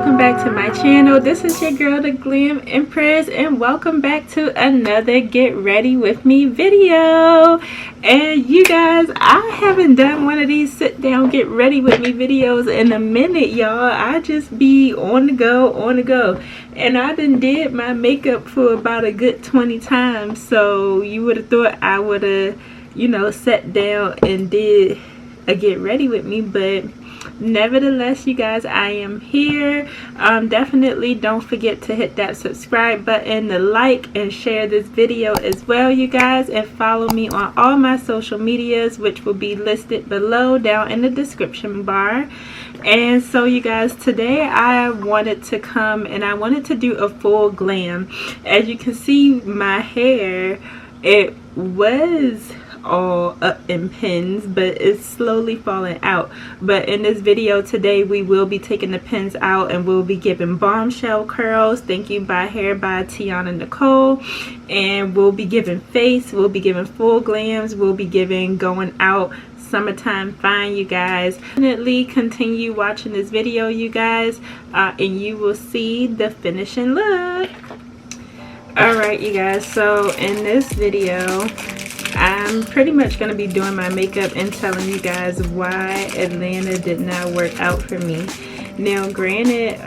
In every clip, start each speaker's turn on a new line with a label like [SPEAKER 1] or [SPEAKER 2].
[SPEAKER 1] welcome back to my channel. This is your girl, the Glam Empress, and welcome back to another Get Ready With Me video. And you guys, I haven't done one of these sit down get ready with me videos in a minute, y'all. I just be on the go. And I done did my makeup for about a good 20 times, so you would have thought I would have, you know, sat down and did a get ready with me, but nevertheless, you guys, I am here. Definitely don't forget to hit that subscribe button, to like and share this video as well, you guys, and follow me on all my social medias, which will be listed below down in the description bar. And so you guys, today I wanted to come and I wanted to do a full glam. As you can see, my hair, it was all up in pins, but it's slowly falling out. But in this video today, we will be taking the pins out and we'll be giving bombshell curls. Thank you by hair by Tiana Nicole. And we'll be giving face, we'll be giving full glams, we'll be giving going out summertime fine, you guys. Definitely continue watching this video, you guys, and you will see the finishing look. Alright, you guys, so in this video I'm pretty much going to be doing my makeup and telling you guys why Atlanta did not work out for me. Now granted,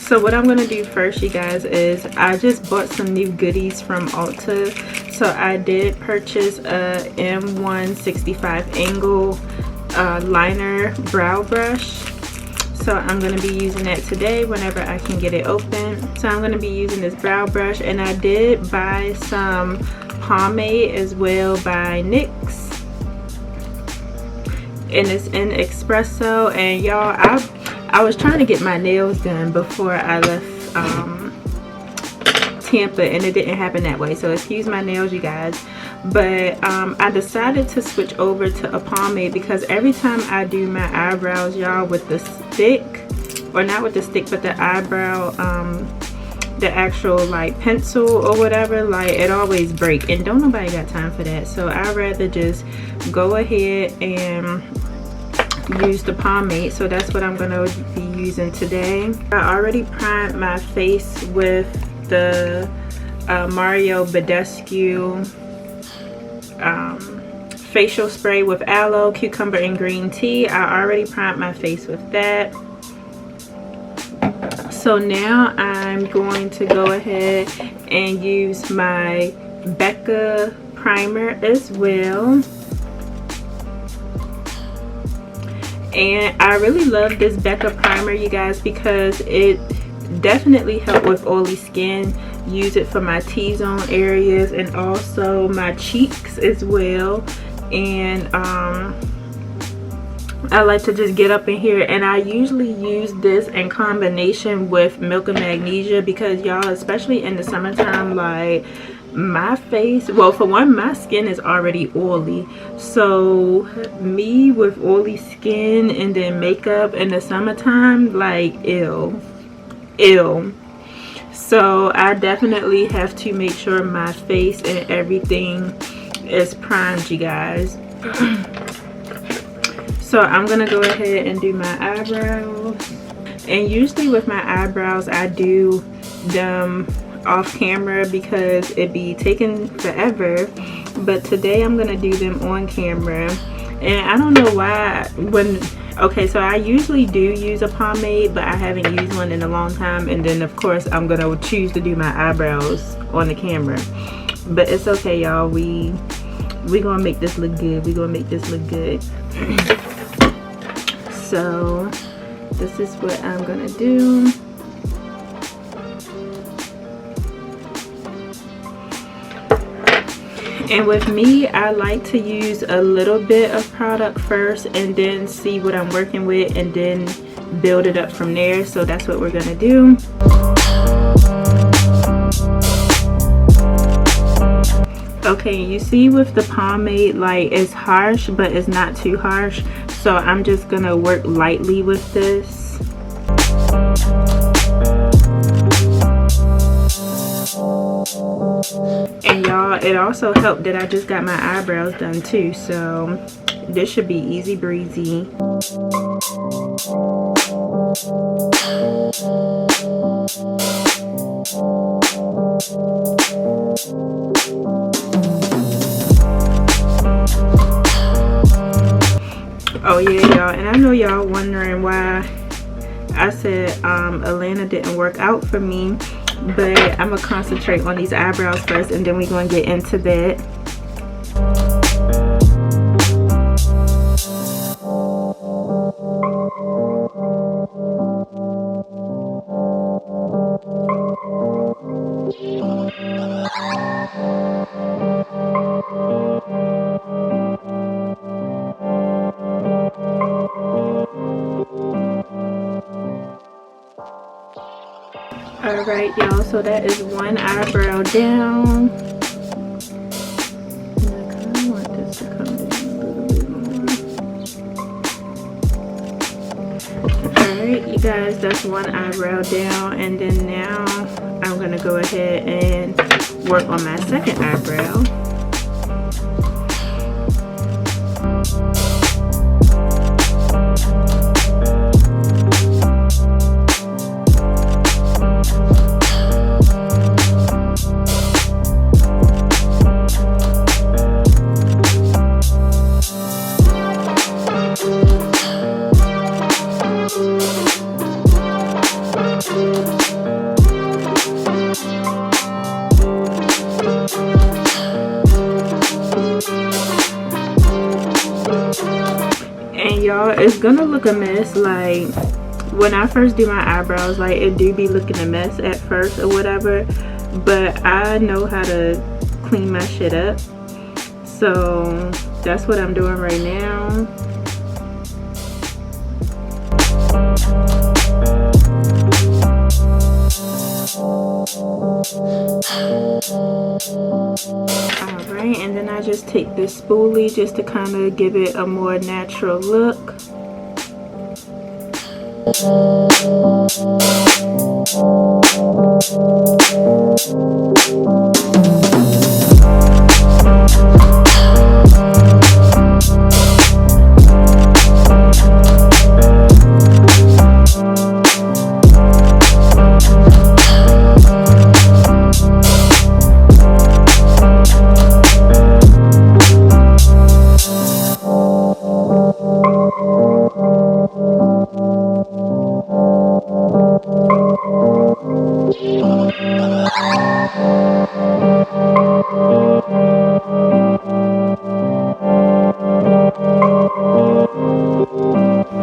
[SPEAKER 1] so what I'm going to do first, you guys, is I just bought some new goodies from Ulta. So I did purchase a M165 angle liner brow brush. So I'm going to be using that today whenever I can get it open. So I'm going to be using this brow brush, and I did buy some pomade as well by NYX, and it's in espresso. And y'all, I was trying to get my nails done before I left Tampa, and it didn't happen that way, so excuse my nails, you guys. But I decided to switch over to a pomade because every time I do my eyebrows, y'all, with the stick, or not with the stick, but the eyebrow the actual like pencil or whatever, like it always break, and don't nobody got time for that. So I'd rather just go ahead and use the pomade. So that's what I'm gonna be using today. I already primed my face with the Mario Badescu facial spray with aloe, cucumber, and green tea. I already primed my face with that. So now I'm going to go ahead and use my BECCA primer as well. And I really love this BECCA primer, you guys, because it definitely helps with oily skin. Use it for my T-zone areas and also my cheeks as well. And I like to just get up in here, and I usually use this in combination with milk and magnesia because, y'all, especially in the summertime, like my face, well, for one, my skin is already oily, so me with oily skin and then makeup in the summertime, like ew. So I definitely have to make sure my face and everything is primed, you guys. So I'm gonna go ahead and do my eyebrows, and usually with my eyebrows I do them off camera because it be taking forever, but today I'm gonna do them on camera. And I don't know why, okay, so I usually do use a pomade, but I haven't used one in a long time, and then of course I'm gonna choose to do my eyebrows on the camera. But it's okay, y'all, we gonna make this look good. So this is what I'm gonna do. And with me, I like to use a little bit of product first and then see what I'm working with and then build it up from there. So that's what we're gonna do. Okay, you see with the pomade, like it's harsh, but it's not too harsh. So I'm just gonna work lightly with this. And y'all, it also helped that I just got my eyebrows done too, so this should be easy breezy. Oh yeah, y'all, and I know y'all wondering why I said Atlanta didn't work out for me, but I'm gonna concentrate on these eyebrows first, and then we're gonna get into that. Alright y'all, so that is one eyebrow down. And I kind of want this to come down a little bit more. Alright you guys, that's one eyebrow down, and then now I'm going to go ahead and work on my second eyebrow. And y'all, it's gonna look a mess. Like when I first do my eyebrows, like it do be looking a mess at first or whatever, but I know how to clean my shit up, so that's what I'm doing right now. Alright, and then I just take this spoolie just to kind of give it a more natural look.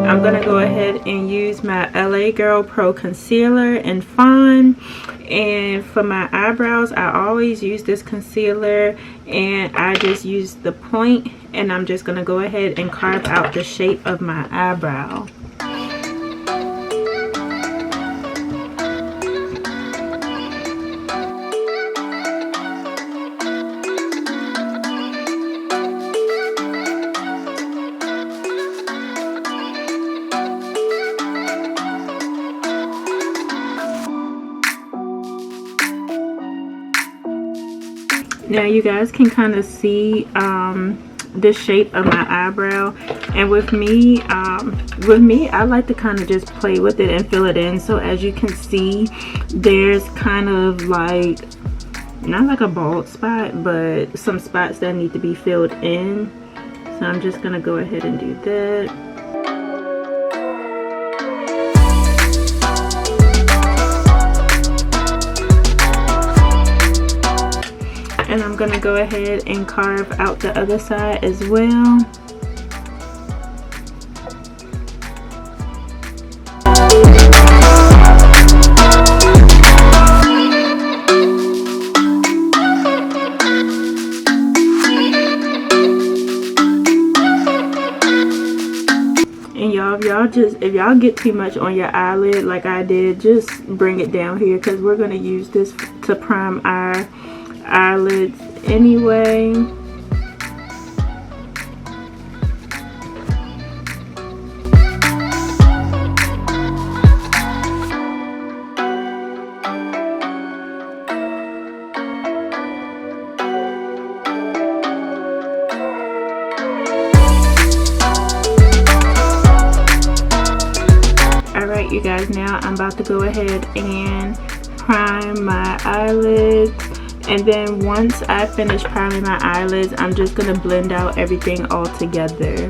[SPEAKER 1] I'm gonna go ahead and use my LA Girl Pro Concealer in Fawn, and for my eyebrows I always use this concealer, and I just use the point, and I'm just gonna go ahead and carve out the shape of my eyebrow. Now you guys can kind of see the shape of my eyebrow, and with me I like to kind of just play with it and fill it in. So as you can see, there's kind of like, not like a bald spot, but some spots that need to be filled in. So I'm just gonna go ahead and do that. And I'm gonna go ahead and carve out the other side as well. And y'all, if y'all get too much on your eyelid like I did, just bring it down here, because we're gonna use this to prime our eyelids anyway. Alright you guys, now I'm about to go ahead and prime my eyelids, and then once I finish priming my eyelids, I'm just going to blend out everything all together.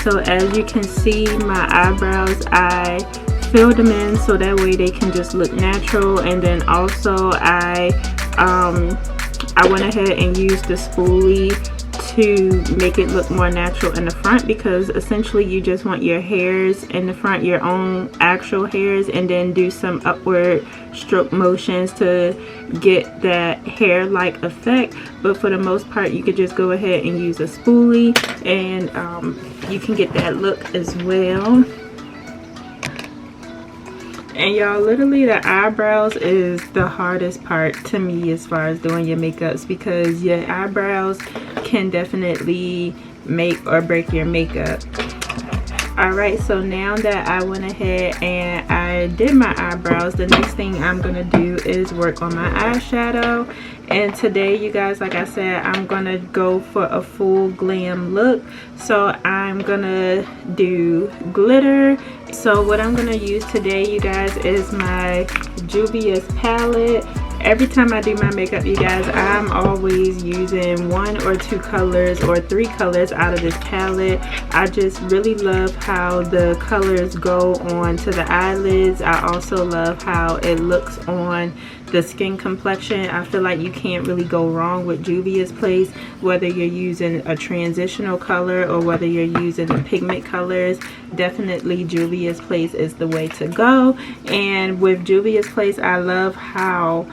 [SPEAKER 1] So as you can see, my eyebrows, I filled them in so that way they can just look natural. And then also I went ahead and used the spoolie to make it look more natural in the front, because essentially you just want your hairs in the front, your own actual hairs, and then do some upward stroke motions to get that hair-like effect. But for the most part, you could just go ahead and use a spoolie, and you can get that look as well. And y'all, literally the eyebrows is the hardest part to me as far as doing your makeups, because your eyebrows can definitely make or break your makeup. Alright, so now that I went ahead and I did my eyebrows, the next thing I'm gonna do is work on my eyeshadow. And today, you guys, like I said, I'm gonna go for a full glam look. So I'm gonna do glitter. So what I'm gonna use today, you guys, is my Juvia's palette. Every time I do my makeup, you guys, I'm always using 1 or 2 colors or 3 colors out of this palette. I just really love how the colors go on to the eyelids. I also love how it looks on the skin complexion. I feel like you can't really go wrong with Juvia's Place, whether you're using a transitional color or whether you're using the pigment colors. Definitely Juvia's Place is the way to go. And with Juvia's Place, I love how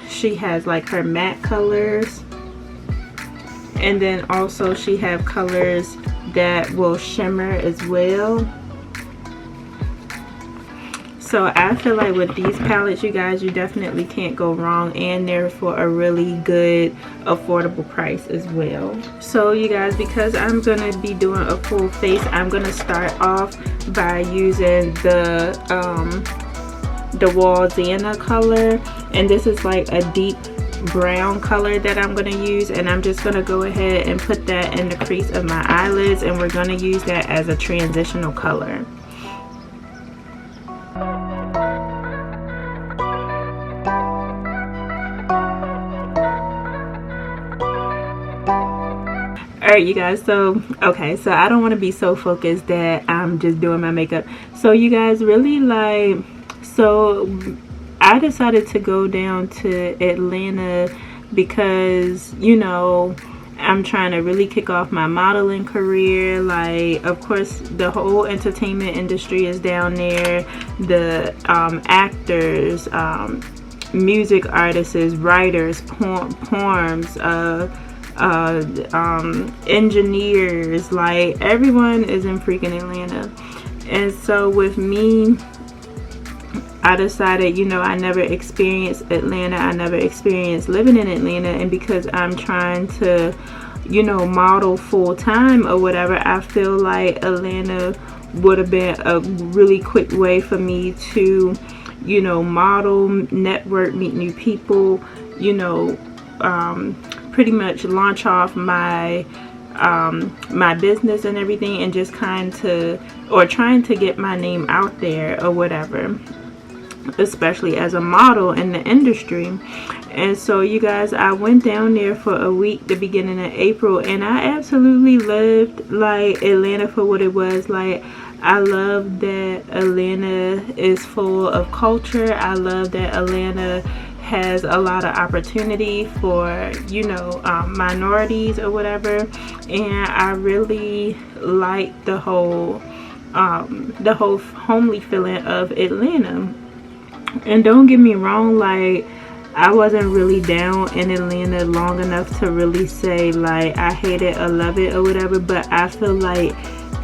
[SPEAKER 1] she has like her matte colors, and then also she have colors that will shimmer as well. So I feel like with these palettes, you guys, you definitely can't go wrong, and they're for a really good affordable price as well. So you guys, because I'm gonna be doing a full face, I'm gonna start off by using the Walzana color, and this is like a deep brown color that I'm going to use, and I'm just going to go ahead and put that in the crease of my eyelids, and we're going to use that as a transitional color. Alright you guys, so okay, so I don't want to be so focused that I'm just doing my makeup. So you guys, really, like, so I decided to go down to Atlanta because, you know, I'm trying to really kick off my modeling career. Like, of course, the whole entertainment industry is down there. The actors, music artists, writers, poems, engineers, like everyone is in freaking Atlanta. And so with me, I decided, you know, I never experienced Atlanta. I never experienced living in Atlanta, and because I'm trying to, you know, model full time or whatever, I feel like Atlanta would have been a really quick way for me to, you know, model, network, meet new people, you know, pretty much launch off my my business and everything, and just trying to get my name out there or whatever, especially as a model in the industry. And so you guys, I went down there for a week the beginning of April, and I absolutely loved like Atlanta for what it was. Like, I love that Atlanta is full of culture. I love that Atlanta has a lot of opportunity for, you know, minorities or whatever, and I really like the whole homely feeling of Atlanta. And don't get me wrong, like, I wasn't really down in Atlanta long enough to really say like I hate it or love it or whatever, but I feel like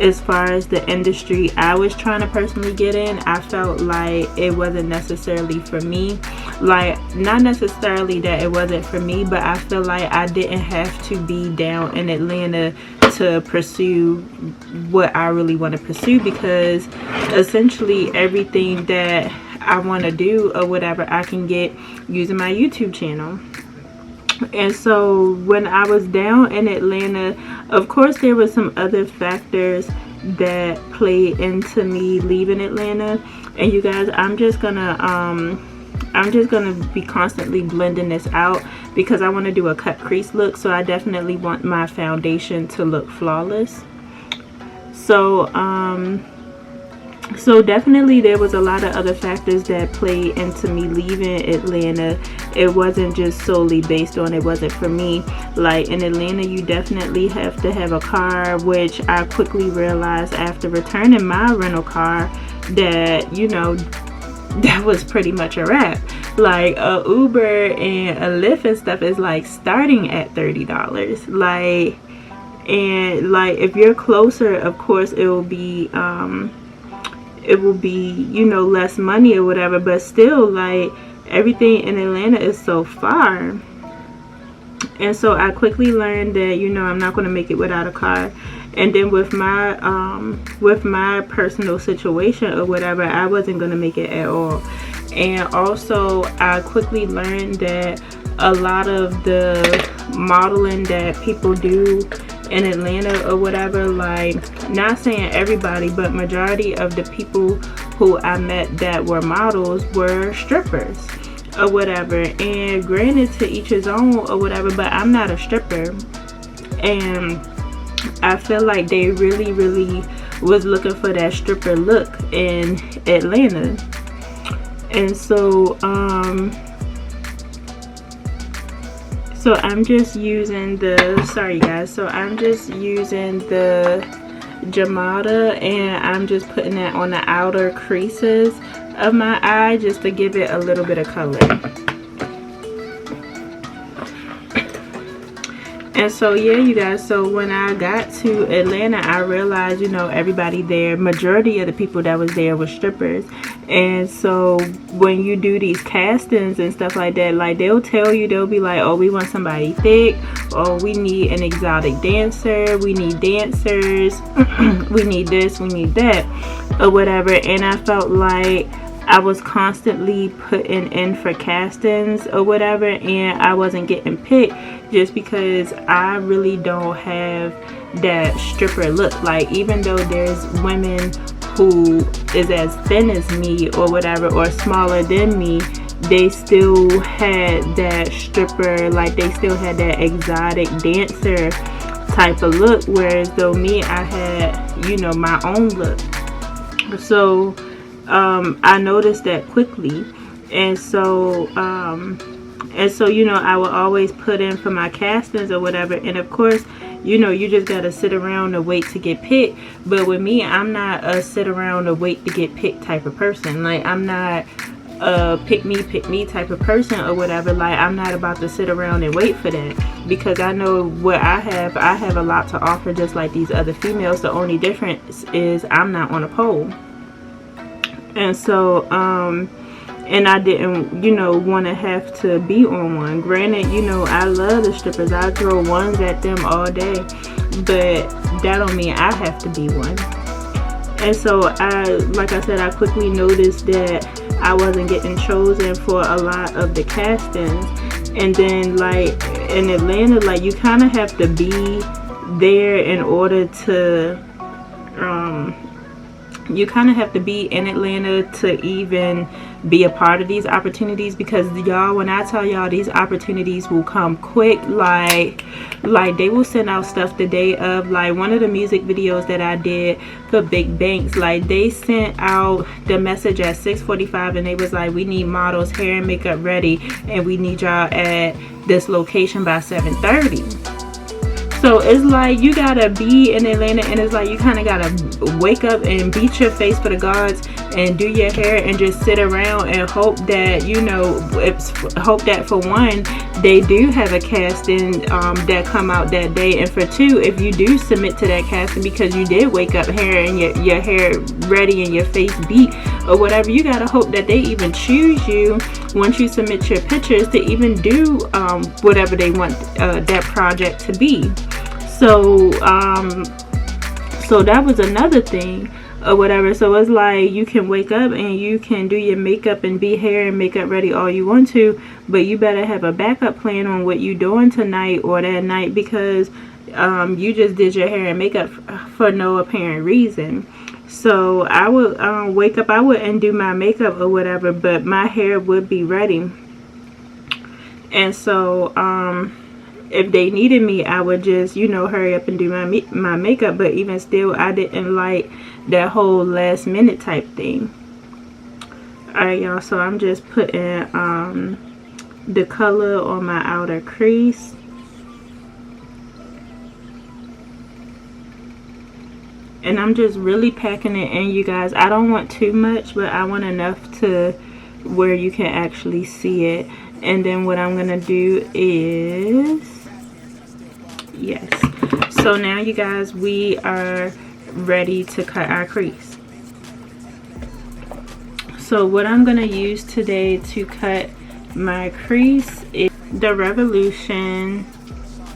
[SPEAKER 1] as far as the industry I was trying to personally get in, I felt like it wasn't necessarily for me. Like, not necessarily that it wasn't for me, but I feel like I didn't have to be down in Atlanta to pursue what I really want to pursue, because essentially everything that I want to do or whatever I can get using my YouTube channel. And so when I was down in Atlanta, of course there were some other factors that played into me leaving Atlanta. And you guys, I'm just gonna be constantly blending this out because I want to do a cut crease look, so I definitely want my foundation to look flawless. So definitely there was a lot of other factors that played into me leaving Atlanta. It wasn't just solely based on it wasn't for me. Like, in Atlanta you definitely have to have a car, which I quickly realized after returning my rental car that, you know, that was pretty much a wrap. Like, a Uber and a Lyft and stuff is like starting at $30. Like, and like if you're closer, of course it will be you know, less money or whatever, but still, like, everything in Atlanta is so far. And so I quickly learned that, you know, I'm not going to make it without a car. And then with my personal situation or whatever, I wasn't going to make it at all. And also I quickly learned that a lot of the modeling that people do in Atlanta or whatever, like, not saying everybody, but majority of the people who I met that were models were strippers or whatever. And granted, to each his own or whatever, but I'm not a stripper, and I feel like they really was looking for that stripper look in Atlanta. And so so I'm just using the, sorry guys, so I'm just using the Jamada, and I'm just putting that on the outer creases of my eye just to give it a little bit of color. And so yeah, you guys, so when I got to Atlanta, I realized, you know, everybody there, majority of the people that was there were strippers. And so when you do these castings and stuff like that, like, they'll tell you, they'll be like, oh, we want somebody thick, or we need an exotic dancer, we need dancers, we need this, we need that, or whatever. And I felt like I was constantly putting in for castings or whatever, and I wasn't getting picked just because I really don't have that stripper look. Like, even though there's women who is as thin as me or whatever, or smaller than me, they still had that stripper, like, they still had that exotic dancer type of look, whereas though me, I had, you know, my own look. So I noticed that quickly. And so you know, I would always put in for my castings or whatever, and of course, you know, you just gotta sit around and wait to get picked. But with me, I'm not a sit around and wait to get picked type of person. Like, I'm not a pick me type of person or whatever. Like, I'm not about to sit around and wait for that, because I know what I have a lot to offer, just like these other females. The only difference is I'm not on a pole. And so and I didn't, you know, want to have to be on one. Granted, you know, I love the strippers, I throw ones at them all day, but that don't mean I have to be one. And so like I said, I quickly noticed that I wasn't getting chosen for a lot of the castings. And then, like, in Atlanta, like, you kind of have to be there in order to you kind of have to be in Atlanta to even be a part of these opportunities, because y'all, when I tell y'all, these opportunities will come quick. Like they will send out stuff the day of. Like one of the music videos that I did for Big Banks, like they sent out the message at 6:45 and they was like, we need models, hair and makeup ready, and we need y'all at this location by 7:30. So it's like you gotta be in Atlanta, and it's like you kind of gotta wake up and beat your face for the gods and do your hair and just sit around and hope that, you know, hope that for one, they do have a casting that come out that day, and for two, if you do submit to that casting because you did wake up hair and your hair ready and your face beat or whatever, you gotta hope that they even choose you once you submit your pictures to even do whatever they want that project to be. So so that was another thing or whatever. So it's like you can wake up and you can do your makeup and be hair and makeup ready all you want to, but you better have a backup plan on what you doing tonight or that night, because you just did your hair and makeup for no apparent reason. So I would wake up, I wouldn't do my makeup or whatever, but my hair would be ready. And so if they needed me, I would just, you know, hurry up and do my makeup. But even still, I didn't like that whole last minute type thing. Alright, y'all, so I'm just putting the color on my outer crease. And I'm just really packing it in, you guys. I don't want too much, but I want enough to where you can actually see it. And then what I'm gonna do is, yes, so now you guys, we are ready to cut our crease. So what I'm gonna use today to cut my crease is the Revolution,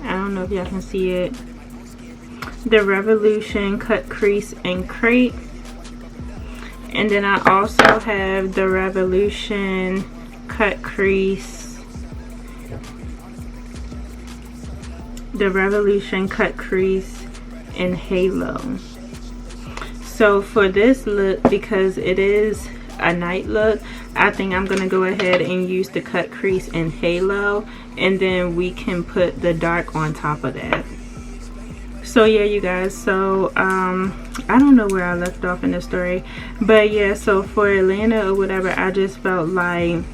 [SPEAKER 1] I don't know if y'all can see it, the Revolution Cut Crease and Crepe. And then I also have the Revolution Cut Crease, the Revolution Cut Crease in Halo. So for this look, because it is a night look, I think I'm gonna go ahead and use the cut crease in Halo, and then we can put the dark on top of that. So yeah, you guys, so I don't know where I left off in the story, but yeah, so for Atlanta or whatever, I just felt like,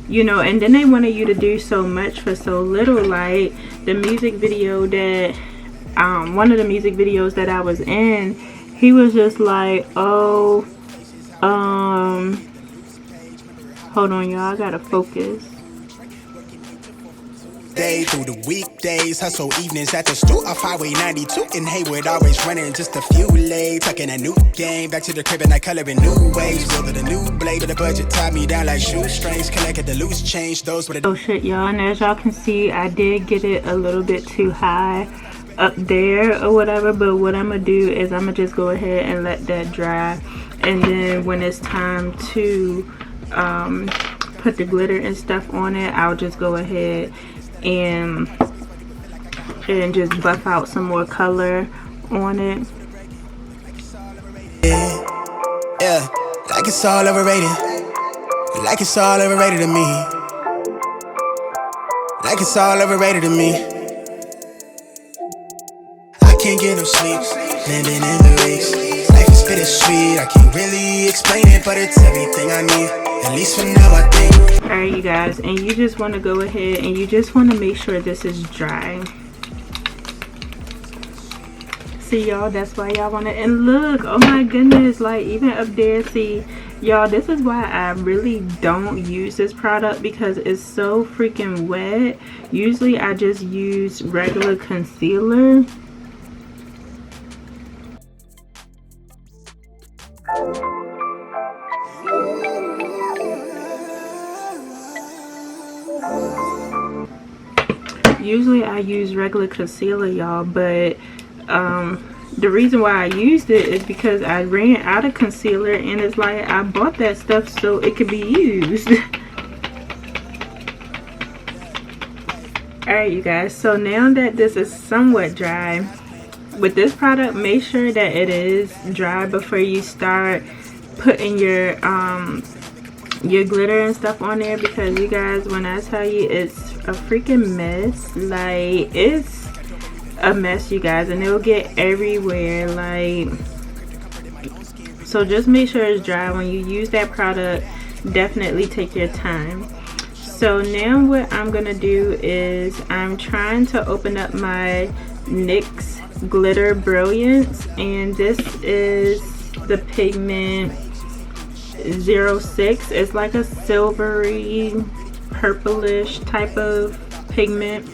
[SPEAKER 1] you know, and then they wanted you to do so much for so little. Like the music video that one of the music videos that I was in, he was just like, oh, hold on, y'all, I gotta focus.
[SPEAKER 2] Day through the weekdays, hustle evenings at the stool off Highway 92 in Hayward, always running just a few lanes, tucking a new game, back to the crib and I color in new ways, building a new blade, but the budget tied me down like shoestrings, collected the loose change, those were the...
[SPEAKER 1] Oh shit, y'all, and as y'all can see, I did get it a little bit too high up there or whatever, but what I'm gonna do is I'm gonna just go ahead and let that dry, and then when it's time to put the glitter and stuff on it, I'll just go ahead and just buff out some more color on it.
[SPEAKER 2] Yeah, like it's all overrated, like it's all overrated to me, like it's all overrated to me. I can't get no sleep, living in the weeks, life is bittersweet, I can't really explain it, but it's everything I need, at least for now I think.
[SPEAKER 1] Alright, you guys, and you just want to go ahead and you just want to make sure this is dry. See, y'all, that's why y'all want to, and look, oh my goodness, like even up there, see y'all, this is why I really don't use this product, because it's so freaking wet. Usually I just use regular concealer. Usually I use regular concealer, y'all, but the reason why I used it is because I ran out of concealer, and it's like I bought that stuff so it could be used. Alright, you guys, so now that this is somewhat dry, with this product, make sure that it is dry before you start putting your glitter and stuff on there, because you guys, when I tell you, it's a freaking mess. Like, it's a mess, you guys, and it'll get everywhere. Like, so just make sure it's dry when you use that product. Definitely take your time. So now what I'm gonna do is I'm trying to open up my NYX Glitter Brilliance, and this is the pigment 06. It's like a silvery purplish type of pigment.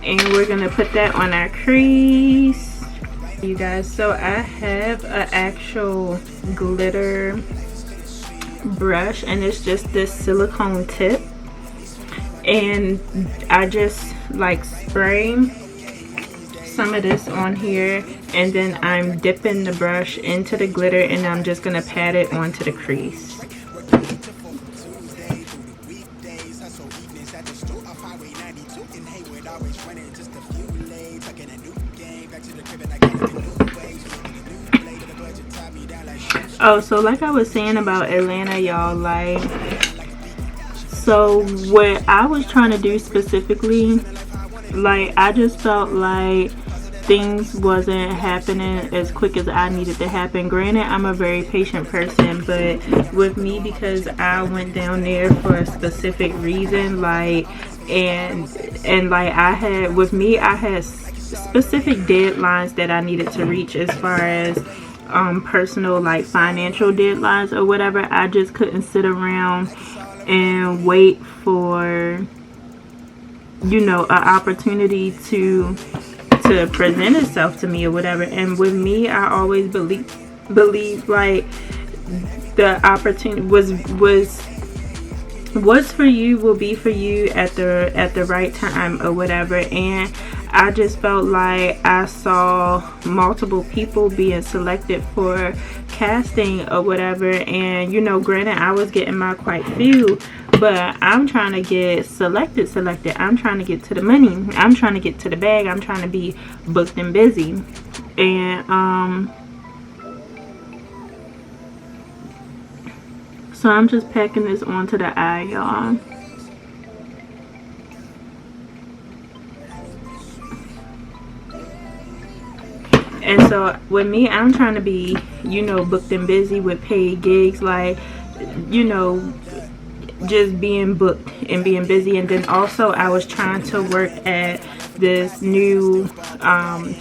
[SPEAKER 1] And we're gonna put that on our crease, you guys. So I have an actual glitter brush, and it's just this silicone tip, and I just like spray some of this on here, and then I'm dipping the brush into the glitter, and I'm just gonna pat it onto the crease. Oh, so like I was saying about Atlanta, y'all, like, so what I was trying to do specifically, like, I just felt like things wasn't happening as quick as I needed to happen. Granted, I'm a very patient person, but with me, because I went down there for a specific reason, like, and like I had specific deadlines that I needed to reach as far as personal, like, financial deadlines or whatever. I just couldn't sit around and wait for, you know, an opportunity to present itself to me or whatever. And with me, I always believe like the opportunity what's for you will be for you at the right time or whatever. And I just felt like I saw multiple people being selected for casting or whatever, and, you know, granted, I was getting my quite few, but I'm trying to get selected. I'm trying to get to the money. I'm trying to get to the bag. I'm trying to be booked and busy. And so I'm just packing this onto the eye, y'all. And so with me, I'm trying to be, you know, booked and busy with paid gigs, like, you know, just being booked and being busy. And then also I was trying to work at this new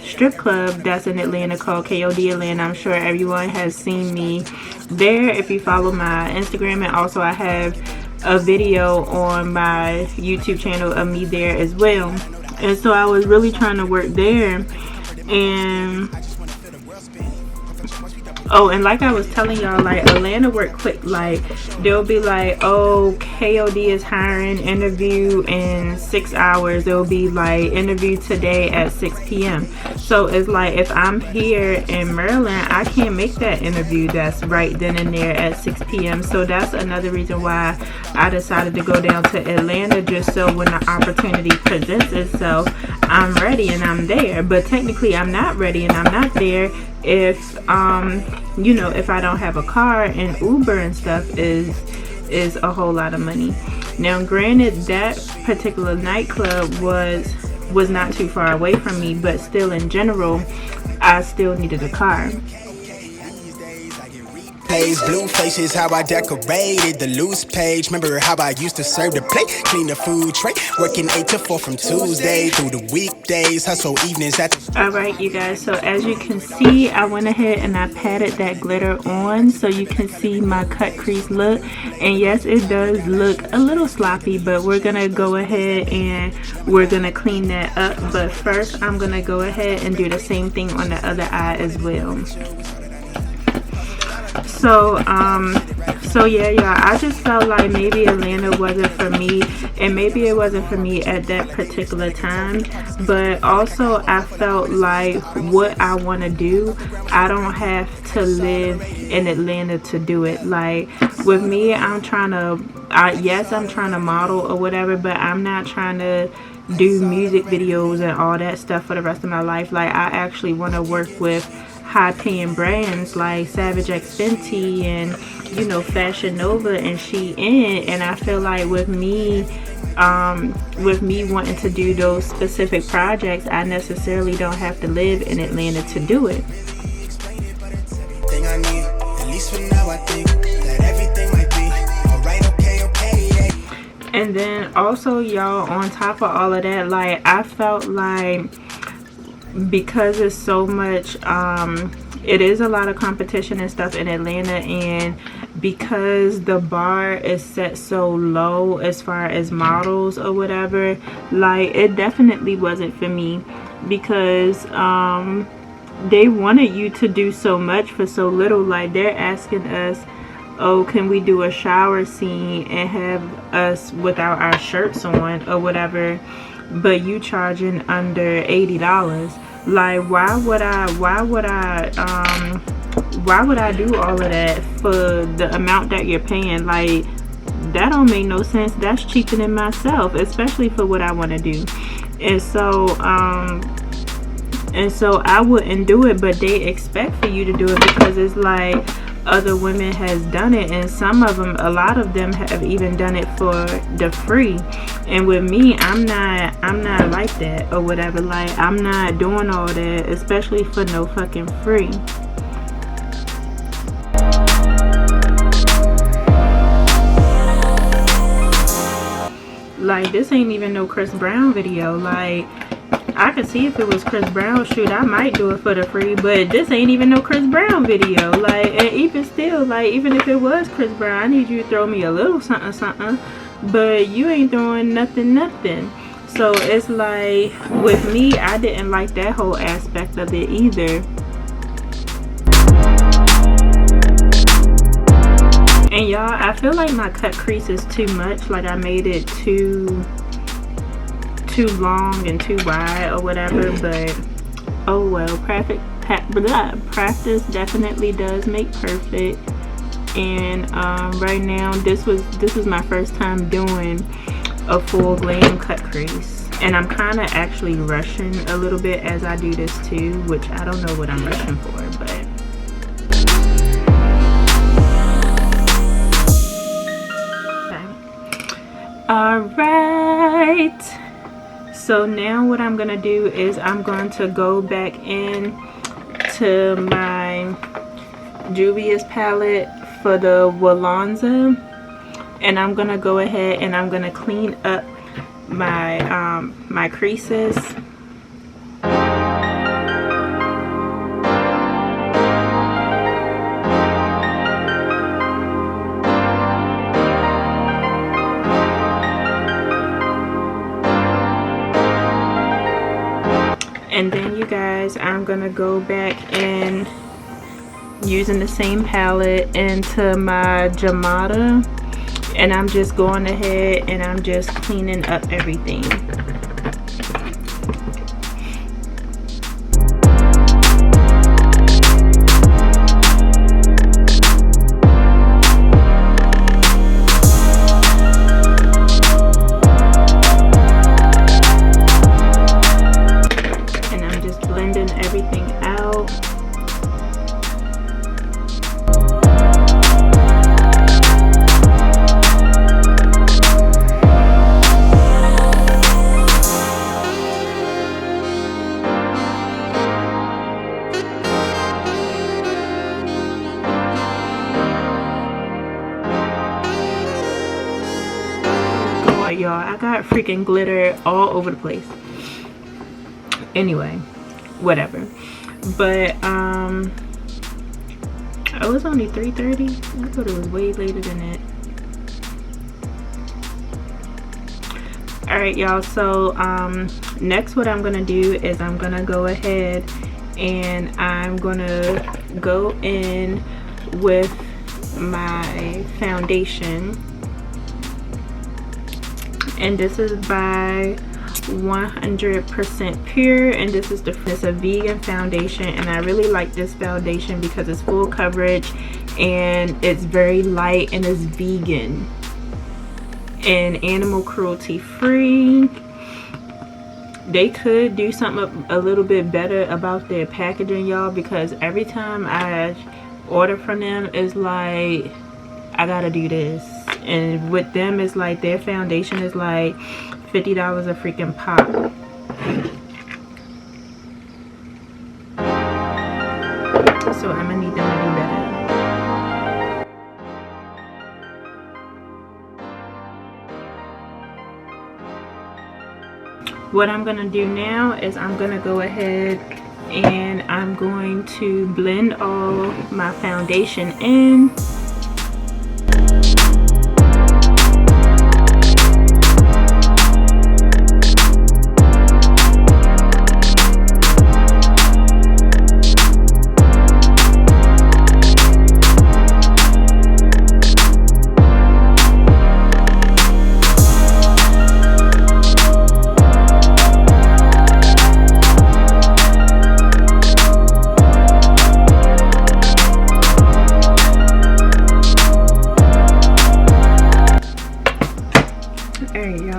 [SPEAKER 1] strip club that's in Atlanta called KOD Atlanta. I'm sure everyone has seen me there if you follow my Instagram, and also I have a video on my YouTube channel of me there as well. And so I was really trying to work there. And oh, and like I was telling y'all, like, Atlanta work quick. Like, they'll be like, oh, KOD is hiring, interview in 6 hours. They'll be like, interview today at 6 p.m. So it's like, if I'm here in Maryland, I can't make that interview that's right then and there at 6 p.m. So that's another reason why I decided to go down to Atlanta, just so when the opportunity presents itself, I'm ready and I'm there. But technically I'm not ready and I'm not there if you know, if I don't have a car, and Uber and stuff is a whole lot of money. Now granted, that particular nightclub was not too far away from me, but still, in general, I still needed a car.
[SPEAKER 2] Blue faces, how I decorated the loose page. Remember how I used to serve the plate, clean the food tray, working 8 to 4 from Tuesday through the weekdays, hustle evenings at the...
[SPEAKER 1] Alright, you guys, so as you can see, I went ahead and I patted that glitter on so you can see my cut crease look. And yes, it does look a little sloppy, but we're gonna go ahead and we're gonna clean that up. But first, I'm gonna go ahead and do the same thing on the other eye as well. So So yeah, y'all, I just felt like maybe Atlanta wasn't for me, and maybe it wasn't for me at that particular time, but also I felt like what I want to do, I don't have to live in Atlanta to do it. Like with me, I'm trying to, yes, I'm trying to model or whatever, but I'm not trying to do music videos and all that stuff for the rest of my life. Like I actually want to work with high paying brands like Savage X Fenty and, you know, Fashion Nova and Shein. And I feel like with me wanting to do those specific projects, I necessarily don't have to live in Atlanta to do it. And then also, y'all, on top of all of that, like I felt like because it's so much it is a lot of competition and stuff in Atlanta, and because the bar is set so low as far as models or whatever, like it definitely wasn't for me, because they wanted you to do so much for so little. Like they're asking us, oh, can we do a shower scene and have us without our shirts on or whatever, but you charging under $80. Like why would I do all of that for the amount that you're paying? Like that don't make no sense. That's cheaper than myself, especially for what I want to do. And so I wouldn't do it, but they expect for you to do it because it's like other women has done it, and some of them, a lot of them have even done it for the free. And with me, I'm not like that or whatever. Like I'm not doing all that, especially for no fucking free. Like this ain't even no Chris Brown video. Like I could see if it was Chris Brown, shoot, I might do it for the free, but this ain't even no Chris Brown video. Like, and even still, like, even if it was Chris Brown, I need you to throw me a little something, something, but you ain't throwing nothing. So it's like, with me, I didn't like that whole aspect of it either. And y'all, I feel like my cut crease is too much. Like I made it too long and too wide or whatever, but oh well. Practice definitely does make perfect. And right now this was my first time doing a full glam cut crease, and I'm kind of actually rushing a little bit as I do this too, which I don't know what I'm rushing for, but all right. So now what I'm gonna do is I'm going to go back in to my Juvia's palette for the Walonza, and I'm gonna go ahead and I'm gonna clean up my my creases. And then you guys, I'm gonna go back and using the same palette into my Jamada, and I'm just going ahead and I'm just cleaning up everything. Y'all, I got freaking glitter all over the place. Anyway, whatever. But oh, it's only 3:30. I thought it was way later than that. All right, y'all, so next what I'm gonna do is I'm gonna go ahead and I'm gonna go in with my foundation, and this is by 100% Pure, and this is it's a vegan foundation, and I really like this foundation because it's full coverage and it's very light and it's vegan and animal cruelty free. They could do something a little bit better about their packaging, y'all, because every time I order from them, it's like I gotta do this. And with them, it's like their foundation is like $50 a freaking pop. So I'm gonna need them to do better. What I'm gonna do now is I'm gonna go ahead and I'm going to blend all my foundation in.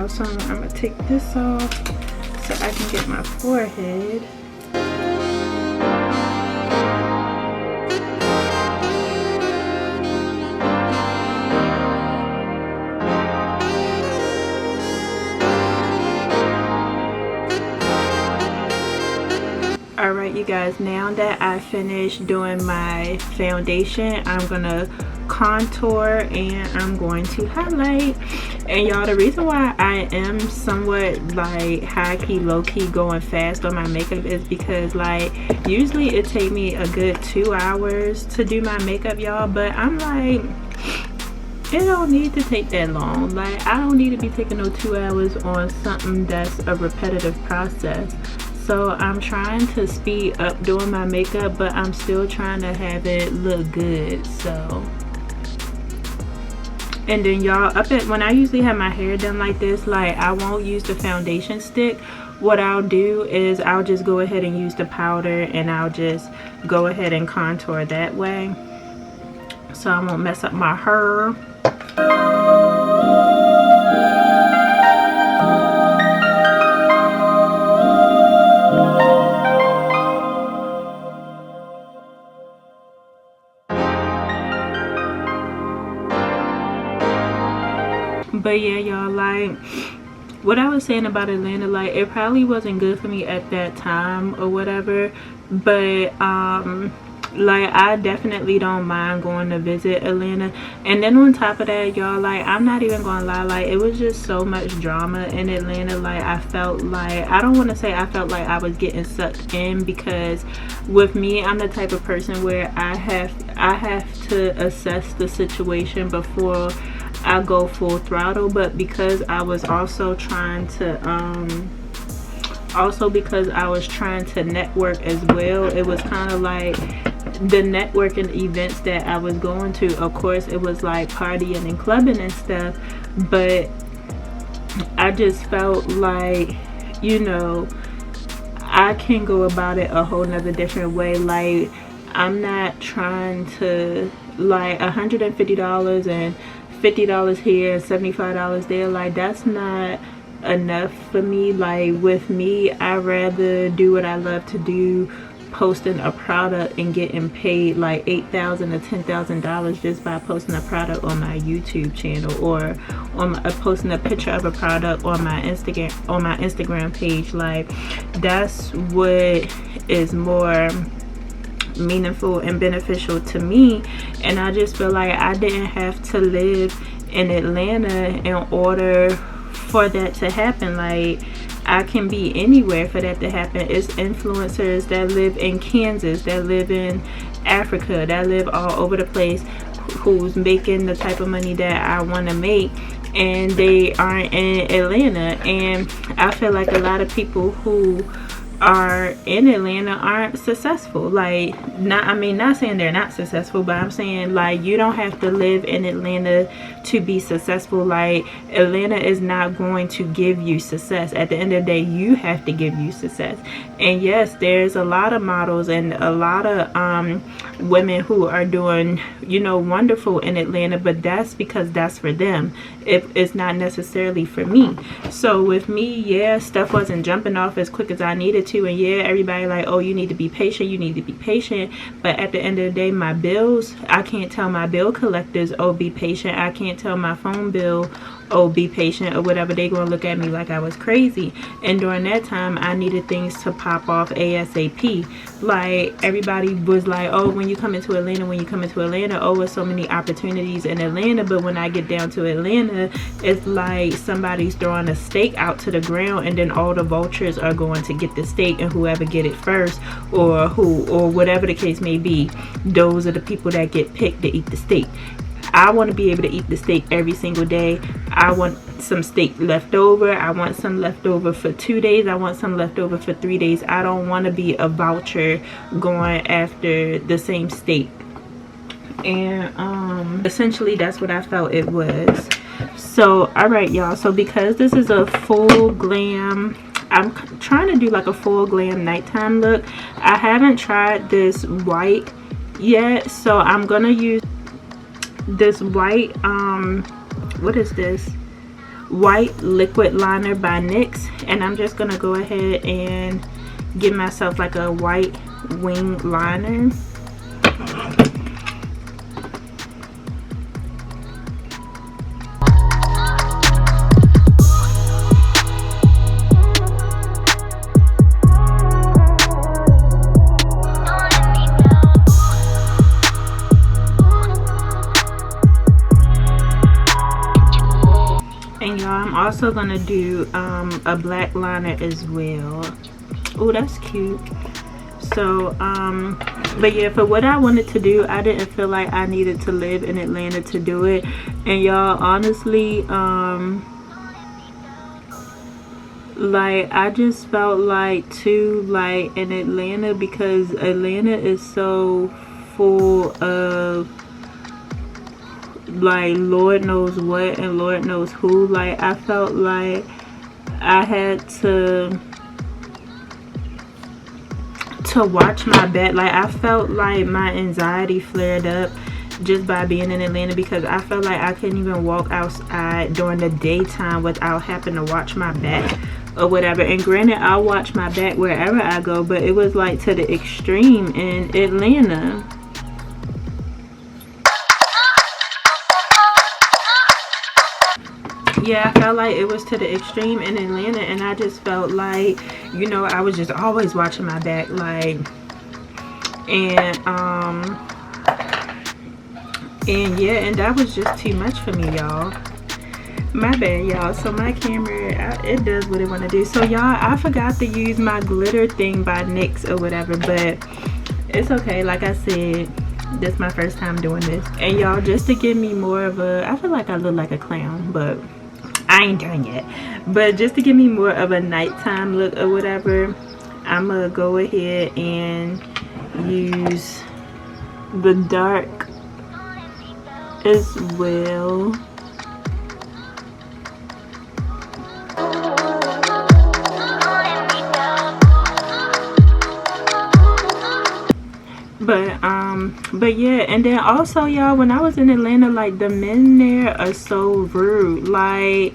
[SPEAKER 1] So I'm gonna take this off so I can get my forehead. Alright, you guys, now that I finished doing my foundation, I'm gonna contour and I'm going to highlight. And y'all, the reason why I am somewhat like high-key, low-key going fast on my makeup is because like usually it take me a good 2 hours to do my makeup, y'all, but I'm like, it don't need to take that long. Like, I don't need to be taking no 2 hours on something that's a repetitive process. So I'm trying to speed up doing my makeup, but I'm still trying to have it look good. So, and then y'all, when I usually have my hair done like this, like I won't use the foundation stick. What I'll do is I'll just go ahead and use the powder, and I'll just go ahead and contour that way, so I won't mess up my hair. But yeah, y'all, like what I was saying about Atlanta, like it probably wasn't good for me at that time or whatever, but like I definitely don't mind going to visit Atlanta. And then on top of that, y'all, like I'm not even gonna lie, like it was just so much drama in Atlanta. Like I felt like, I don't want to say I felt like I was getting sucked in, because with me, I'm the type of person where I have to assess the situation before I go full throttle. But because I was also trying to because I was trying to network as well, it was kind of like the networking events that I was going to, of course it was like partying and clubbing and stuff, but I just felt like, you know, I can go about it a whole nother different way. Like I'm not trying to, like $150 and $50 here, $75 there, like that's not enough for me. Like with me, I'd rather do what I love to do, posting a product and getting paid like $8,000 to $10,000 just by posting a product on my YouTube channel, or on posting a picture of a product on my Instagram page. Like that's what is more meaningful and beneficial to me. And I just feel like I didn't have to live in Atlanta in order for that to happen. Like I can be anywhere for that to happen. It's influencers that live in Kansas, that live in Africa, that live all over the place, who's making the type of money that I want to make, and they aren't in Atlanta. And I feel like a lot of people who are in Atlanta aren't successful. Like, not saying they're not successful, but I'm saying like you don't have to live in Atlanta to be successful. Like, Atlanta is not going to give you success. At the end of the day, you have to give you success. And yes, there's a lot of models and a lot of women who are doing, you know, wonderful in Atlanta, but that's because that's for them. It's not necessarily for me. So with me, yeah, stuff wasn't jumping off as quick as I needed to, and yeah, everybody like, oh, you need to be patient, you need to be patient. But at the end of the day, my bills, I can't tell my bill collectors, oh, be patient. I can't tell my phone bill, oh, be patient, or whatever. They gonna look at me like I was crazy. And during that time, I needed things to pop off ASAP. Like, everybody was like, oh, when you come into Atlanta, oh, there's so many opportunities in Atlanta. But when I get down to Atlanta, it's like somebody's throwing a steak out to the ground, and then all the vultures are going to get the steak, and whoever get it first, or whatever the case may be, those are the people that get picked to eat the steak. I want to be able to eat the steak every single day. I want some steak left over. I want some left over for 2 days. I want some left over for 3 days. I don't want to be a vulture going after the same steak. And essentially that's what I felt it was. So alright, y'all, so because this is a full glam, I'm trying to do like a full glam nighttime look. I haven't tried this white yet, so I'm gonna use this white what is this, white liquid liner by NYX, and I'm just gonna go ahead and give myself like a white wing liner. And y'all, I'm also gonna do a black liner as well. Oh, that's cute. So but yeah, for what I wanted to do, I didn't feel like I needed to live in Atlanta to do it. And y'all, honestly, like, I just felt like too, like, in Atlanta, because Atlanta is so full of like Lord knows what and Lord knows who. Like, I felt like I had to watch my back. Like, I felt like my anxiety flared up just by being in Atlanta, because I felt like I couldn't even walk outside during the daytime without having to watch my back or whatever. And granted, I'll watch my back wherever I go, but it was like to the extreme in Atlanta. Yeah, I felt like it was to the extreme in Atlanta, and I just felt like, you know, I was just always watching my back, like, and yeah, and that was just too much for me, y'all. My bad, y'all. So my camera, it does what it want to do. So y'all, I forgot to use my glitter thing by NYX or whatever, but it's okay. Like I said, this is my first time doing this. And y'all, just to give me more of a, I feel like I look like a clown, but I ain't done yet. But just to give me more of a nighttime look or whatever, I'm gonna go ahead and use the dark as well. But yeah, and then also, y'all, when I was in Atlanta, like, the men there are so rude. Like,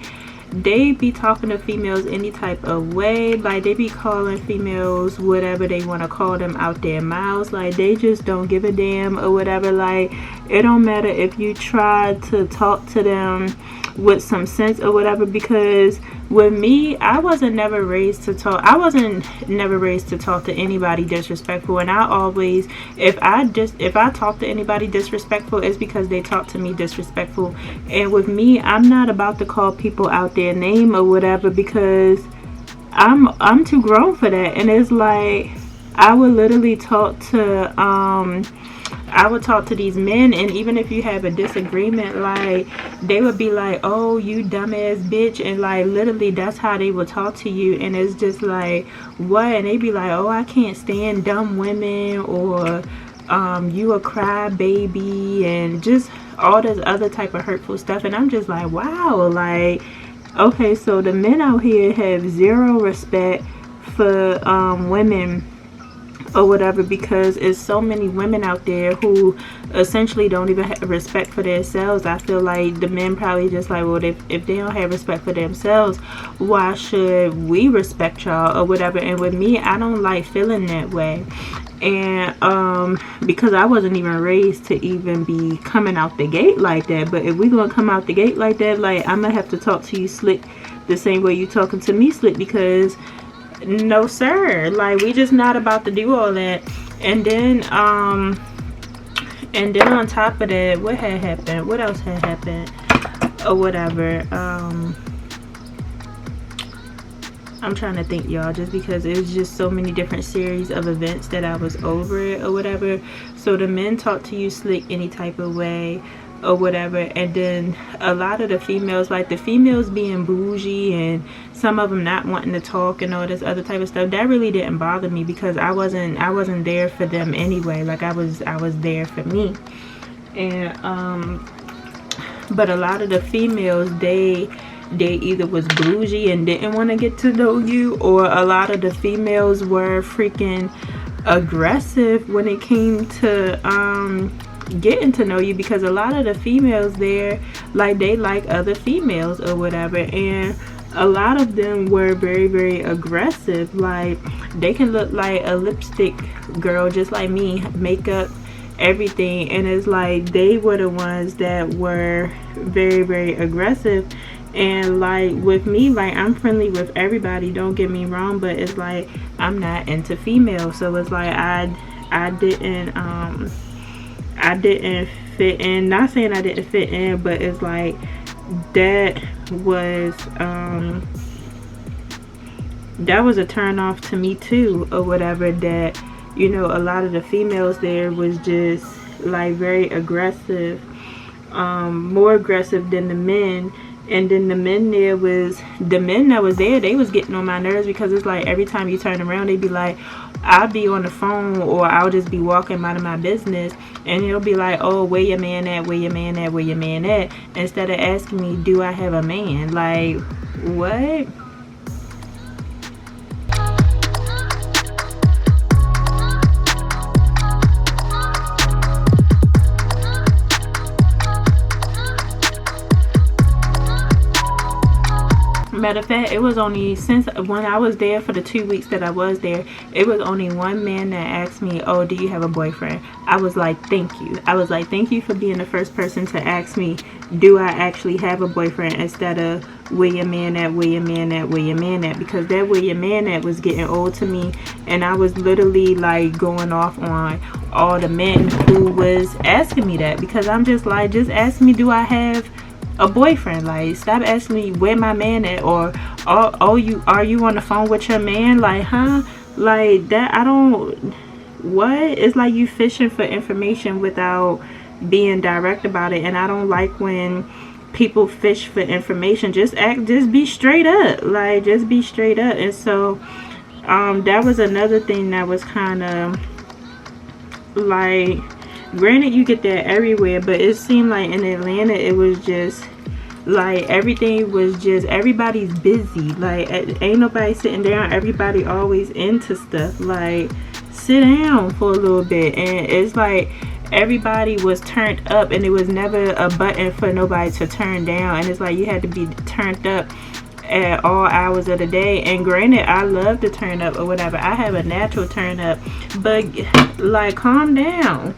[SPEAKER 1] they be talking to females any type of way. Like, they be calling females whatever they want to call them out their mouths. Like, they just don't give a damn or whatever. Like, it don't matter if you try to talk to them with some sense or whatever, because with me, I wasn't never raised to talk to anybody disrespectful. And I always, if I talk to anybody disrespectful, it's because they talk to me disrespectful. And with me, I'm not about to call people out their name or whatever, because I'm too grown for that. And it's like, I would literally talk to I would talk to these men, and even if you have a disagreement, like, they would be like, oh, you dumbass bitch, and like literally that's how they would talk to you. And it's just like, what? And they be like, oh, I can't stand dumb women, or you a cry baby, and just all this other type of hurtful stuff. And I'm just like, wow, like, okay, so the men out here have zero respect for women or whatever, because it's so many women out there who essentially don't even have respect for themselves. I feel like the men probably just like, well, if they don't have respect for themselves, why should we respect y'all or whatever? And with me, I don't like feeling that way. And because I wasn't even raised to even be coming out the gate like that. But if we gonna come out the gate like that, like, I'm gonna have to talk to you slick the same way you talking to me slick, because no sir, like, we just not about to do all that. And then on top of that, what had happened, what else had happened or whatever, I'm trying to think, y'all, just because it was just so many different series of events that I was over it or whatever. So the men talk to you slick any type of way or whatever, and then a lot of the females, like the females being bougie and some of them not wanting to talk and all this other type of stuff, that really didn't bother me, because I wasn't there for them anyway. Like, I was there for me. And but a lot of the females, they either was bougie and didn't want to get to know you, or a lot of the females were freaking aggressive when it came to getting to know you, because a lot of the females there, like, they like other females or whatever, and a lot of them were very, very aggressive. Like, they can look like a lipstick girl just like me, makeup, everything, and it's like they were the ones that were very, very aggressive. And like with me, like, I'm friendly with everybody, don't get me wrong, but it's like I'm not into females, so it's like I didn't fit in. Not saying I didn't fit in, but it's like that was a turn off to me too or whatever, that, you know, a lot of the females there was just like very aggressive, more aggressive than the men. And then the men that was there, they was getting on my nerves, because it's like every time you turn around, they be like, I'll be on the phone, or I'll just be walking out of my business, and it'll be like, oh, where your man at, where your man at, where your man at, instead of asking me, do I have a man? Like, what? Matter of fact, it was only, since when I was there for the 2 weeks that I was there, it was only one man that asked me, oh, do you have a boyfriend? I was like, thank you. I was like, thank you for being the first person to ask me, do I actually have a boyfriend, instead of where your man at, where your man at, where your man at, because that where your man at was getting old to me, and I was literally like going off on all the men who was asking me that, because I'm just like, just ask me, do I have a boyfriend? Like, stop asking me where my man at, or are you on the phone with your man? Like, huh? Like that, I don't, what? It's like you fishing for information without being direct about it, and I don't like when people fish for information. Just be straight up, like, just be straight up. And so that was another thing that was kind of like, granted you get that everywhere, but it seemed like in Atlanta it was just like everything was just, everybody's busy, like ain't nobody sitting down, everybody always into stuff. Like, sit down for a little bit. And it's like everybody was turned up, and there was never a button for nobody to turn down, and it's like you had to be turned up at all hours of the day. And granted, I love to turn up or whatever, I have a natural turn up, but like, calm down.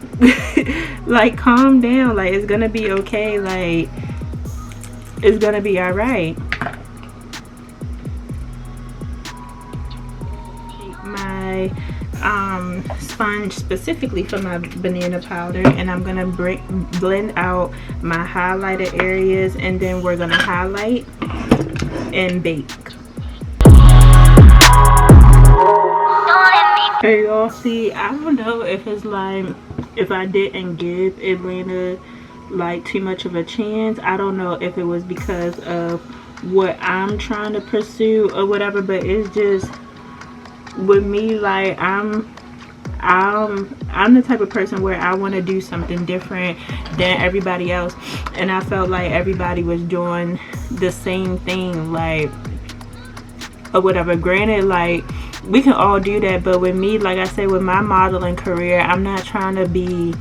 [SPEAKER 1] Like, calm down. Like, it's gonna be okay. Like, it's gonna be all right. My sponge specifically for my banana powder, and I'm gonna blend out my highlighted areas, and then we're gonna highlight and bake. Hey y'all, see, I don't know if it's like, if I didn't give Atlanta like too much of a chance. I don't know if it was because of what I'm trying to pursue or whatever, but it's just with me, like I'm the type of person where I want to do something different than everybody else, and I felt like everybody was doing the same thing, like, or whatever. Granted, like, we can all do that, but with me, like I said, with my modeling career, I'm not trying to be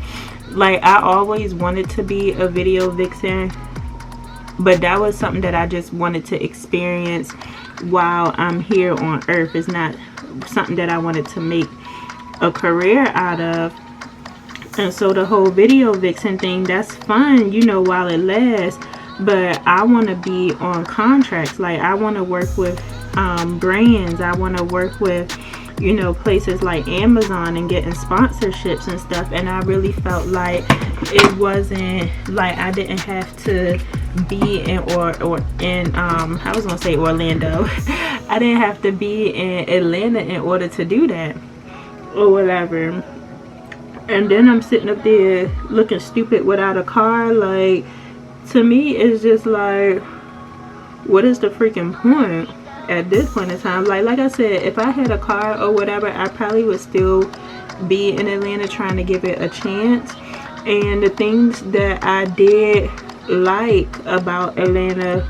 [SPEAKER 1] like, I always wanted to be a video vixen, but that was something that I just wanted to experience while I'm here on earth. It's not something that I wanted to make a career out of. And so the whole video vixen thing, that's fun, you know, while it lasts, but I want to be on contracts. Like, I want to work with brands. I want to work with, you know, places like Amazon and getting sponsorships and stuff. And I really felt like it wasn't like I didn't have to be in I was gonna say Orlando. I didn't have to be in Atlanta in order to do that or whatever. And then I'm sitting up there looking stupid without a car. Like, to me, it's just like, what is the freaking point at this point in time? Like I said, if I had a car or whatever, I probably would still be in Atlanta trying to give it a chance. And the things that I did like about Atlanta,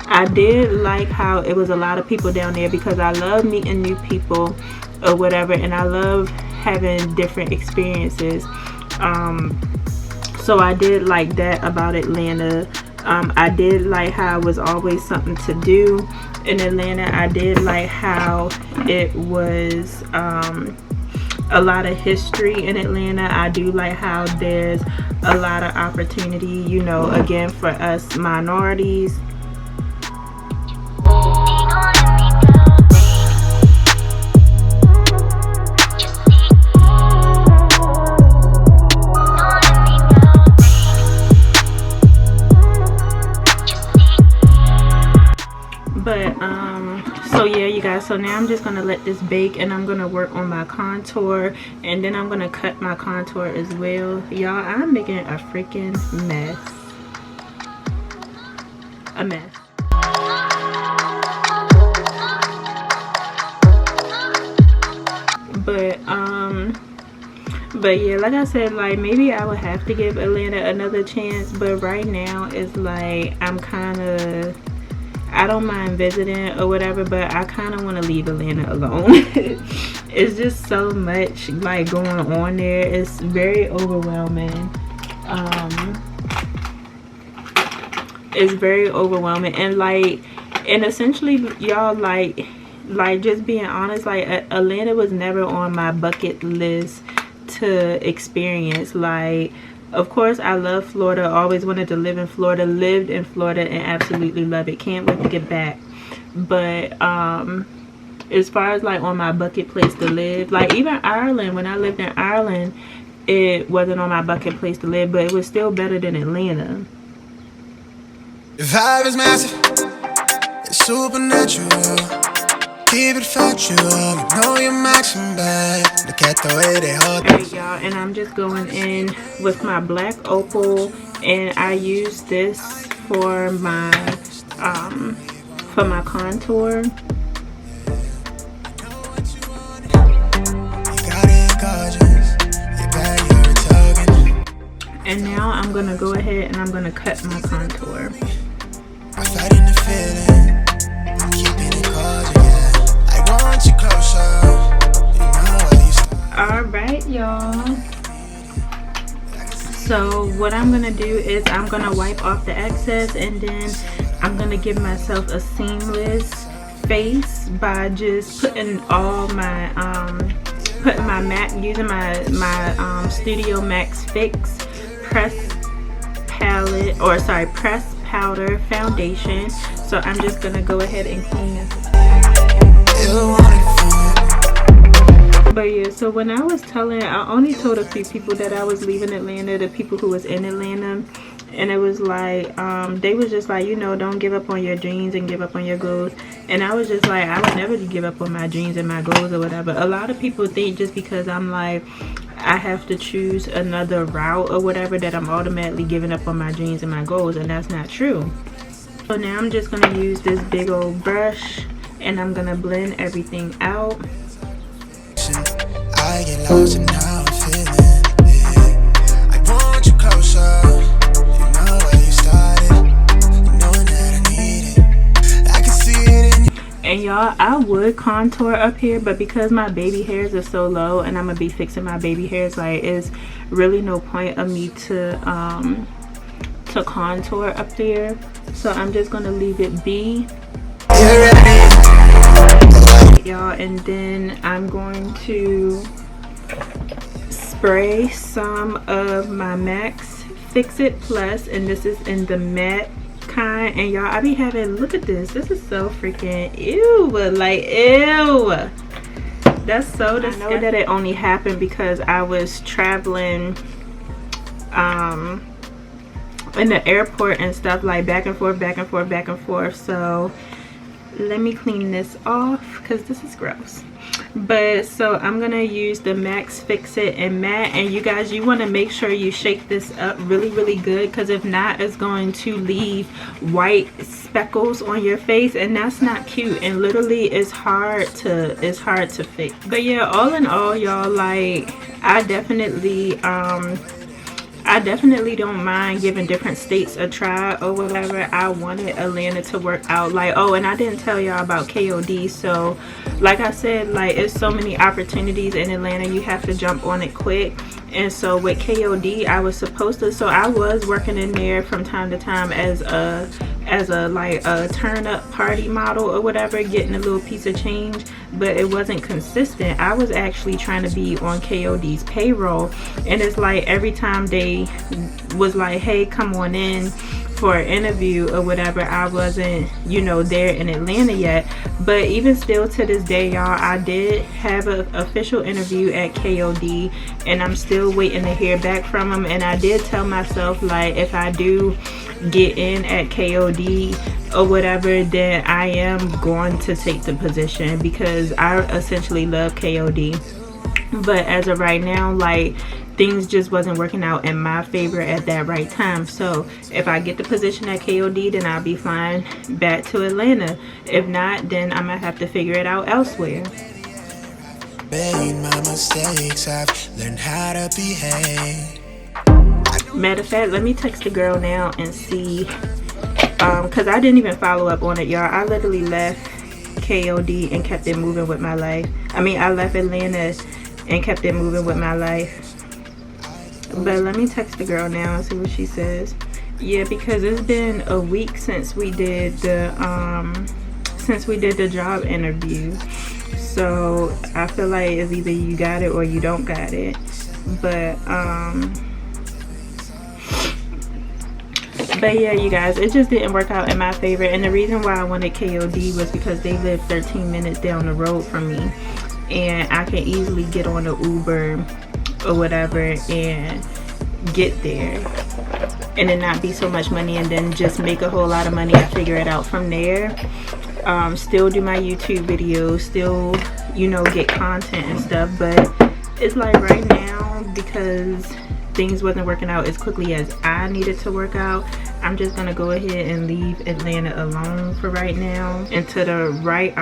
[SPEAKER 1] I did like how it was a lot of people down there, because I love meeting new people or whatever, and I love having different experiences. So I did like that about Atlanta. I did like how it was always something to do in Atlanta. I did like how it was a lot of history in Atlanta. I do like how there's a lot of opportunity, you know, again, for us minorities. But so yeah, you guys, so now I'm just gonna let this bake, and I'm gonna work on my contour, and then I'm gonna cut my contour as well. Y'all, I'm making a freaking mess. A mess. But yeah, like I said, like, maybe I would have to give Atlanta another chance, but right now it's like I'm kind of, I don't mind visiting or whatever, but I kind of want to leave Atlanta alone. It's just so much like going on there. It's very overwhelming. It's very overwhelming, and like, and essentially, y'all, like just being honest, like Atlanta was never on my bucket list to experience. Like, of course, I love Florida. Always wanted to live in Florida. Lived in Florida and absolutely love it. Can't wait to get back. But as far as like on my bucket place to live, like even Ireland, when I lived in Ireland, it wasn't on my bucket place to live, but it was still better than Atlanta.
[SPEAKER 2] The vibe is massive. It's supernatural. Keep it factual, you know you're maxing back. Look at the way they hold.
[SPEAKER 1] Alright, y'all, and I'm just going in with my black opal, and I use this for my contour. And now I'm gonna go ahead and I'm gonna cut my contour.
[SPEAKER 2] I'm fighting the feeling, I'm keeping it cordial.
[SPEAKER 1] Alright, y'all, so what I'm gonna do is I'm gonna wipe off the excess, and then I'm gonna give myself a seamless face by just putting all my using my Studio Max Fix press powder foundation. So I'm just gonna go ahead and clean this. But yeah, so when I was telling, I only told a few people that I was leaving Atlanta, the people who was in Atlanta, and it was like they was just like, you know, don't give up on your dreams and give up on your goals. And I was just like, I would never give up on my dreams and my goals or whatever. A lot of people think just because I'm like, I have to choose another route or whatever, that I'm automatically giving up on my dreams and my goals, and that's not true. So now I'm just gonna use this big old brush and I'm gonna blend everything out.
[SPEAKER 2] I get lost in how I'm feeling, yeah. I want you closer. You know where you started, knowing that I need it. I can see it in you.
[SPEAKER 1] And y'all, I would contour up here, but because my baby hairs are so low and I'm gonna be fixing my baby hairs, like, it's really no point of me to contour up there. So I'm just gonna leave it be, y'all, and then I'm going to spray some of my Max Fix It Plus, and this is in the matte kind. And y'all, I be having, look at this, this is so freaking ew, like ew, that's so disgusting. I know that it only happened because I was traveling in the airport and stuff, like back and forth, back and forth, back and forth. So let me clean this off because this is gross. But so I'm gonna use the Max Fix It and matte, and you guys, you want to make sure you shake this up really good, because if not, it's going to leave white speckles on your face, and that's not cute, and literally it's hard to fix. But yeah, all in all, y'all, like, I definitely don't mind giving different states a try or whatever. I wanted Atlanta to work out. Like, oh, and I didn't tell y'all about KOD. So like I said, like, it's so many opportunities in Atlanta, you have to jump on it quick. And so with KOD, I was supposed to, so I was working in there from time to time as a like a turn up party model or whatever, getting a little piece of change, but it wasn't consistent. I was actually trying to be on KOD's payroll, and it's like every time they was like, hey, come on in for an interview or whatever, I wasn't, you know, there in Atlanta yet. But even still to this day, y'all, I did have an official interview at KOD, and I'm still waiting to hear back from them. And I did tell myself, like, if I do get in at KOD or whatever, then I am going to take the position, because I essentially love KOD. But as of right now, like, things just wasn't working out in my favor at that right time. So if I get the position at KOD, then I'll be flying back to Atlanta. If not, then I'm gonna have to figure it out elsewhere.
[SPEAKER 2] Made my mistakes, I've learned how to behave.
[SPEAKER 1] Matter of fact, let me text the girl now and see, because I didn't even follow up on it, y'all. I literally left KOD and kept it moving with my life. I mean, I left Atlanta and kept it moving with my life. But let me text the girl now and see what she says. Yeah, because it's been a week since we did the job interview. So I feel like it's either you got it or you don't got it. But yeah, you guys, it just didn't work out in my favor. And the reason why I wanted KOD was because they live 13 minutes down the road from me, and I can easily get on an Uber or whatever and get there, and then not be so much money, and then just make a whole lot of money and figure it out from there. Still do my YouTube videos, still, you know, get content and stuff. But it's like right now, because things wasn't working out as quickly as I needed to work out, I'm just gonna go ahead and leave Atlanta alone for right now until the right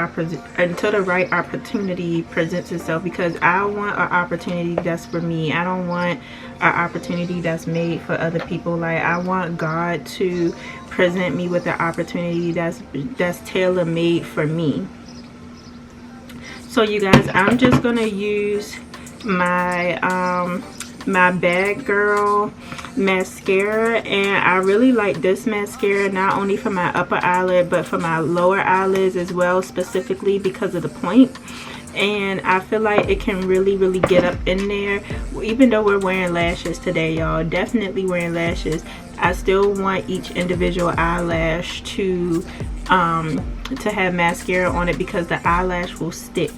[SPEAKER 1] opportunity presents itself, because I want an opportunity that's for me. I don't want an opportunity that's made for other people. Like, I want God to present me with an opportunity that's tailor-made for me. So you guys, I'm just gonna use my my BADgal mascara, and I really like this mascara, not only for my upper eyelid but for my lower eyelids as well, specifically because of the point. And I feel like it can really get up in there. Even though we're wearing lashes today, y'all, definitely wearing lashes, I still want each individual eyelash to have mascara on it, because the eyelash will stick.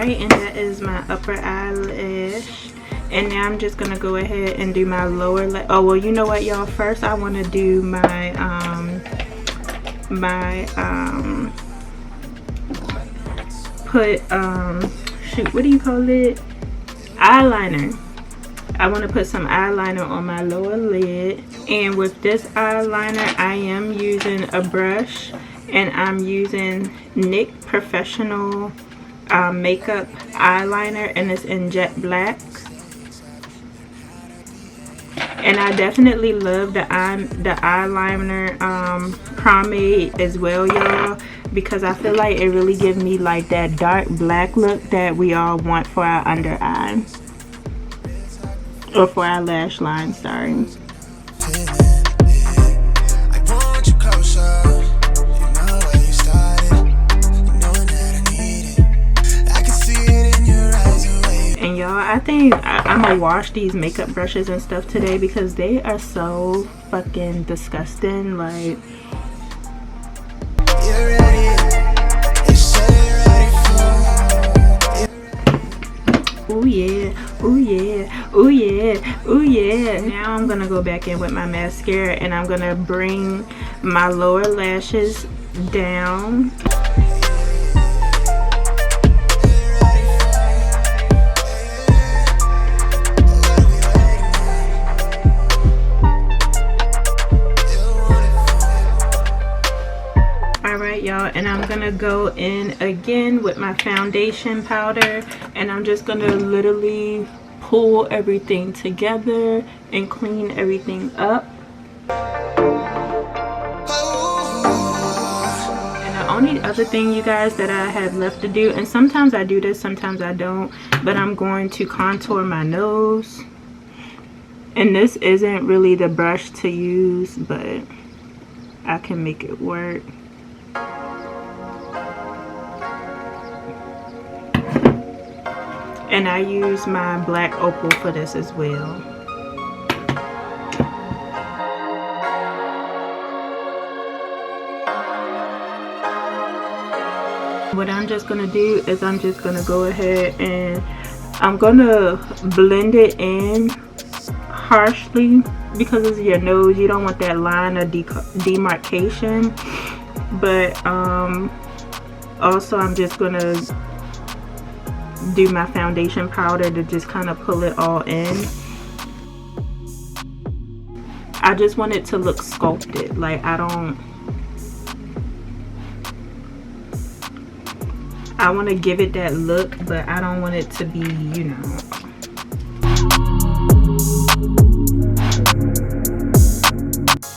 [SPEAKER 1] Alright, and that is my upper eyelash. And now I'm just gonna go ahead and do my lower lash. Oh, well, you know what, y'all? First, I want to do my shoot, what do you call it? Eyeliner. I want to put some eyeliner on my lower lid. And with this eyeliner, I am using a brush, and I'm using NYX Professional makeup eyeliner, and it's in jet black. And I definitely love the eyeliner pomade as well, y'all, because I feel like it really gives me like that dark black look that we all want for our under eye, or for our lash line, sorry. And y'all, I think I'm gonna wash these makeup brushes and stuff today because they are so fucking disgusting. Like, oh yeah, oh yeah, oh yeah, oh yeah. Now I'm gonna go back in with my mascara, and I'm gonna bring my lower lashes down. Alright, y'all, and I'm gonna go in again with my foundation powder, and I'm just gonna literally pull everything together and clean everything up. And the only other thing, you guys, that I have left to do, and sometimes I do this, sometimes I don't, but I'm going to contour my nose. And this isn't really the brush to use, but I can make it work. And I use my black opal for this as well. What I'm just gonna do is I'm just gonna go ahead and I'm gonna blend it in harshly, because it's your nose. You don't want that line of demarcation. But also I'm just gonna do my foundation powder to just kind of pull it all in. I just want it to look sculpted. Like, I want to give it that look, but I don't want it to be, you know.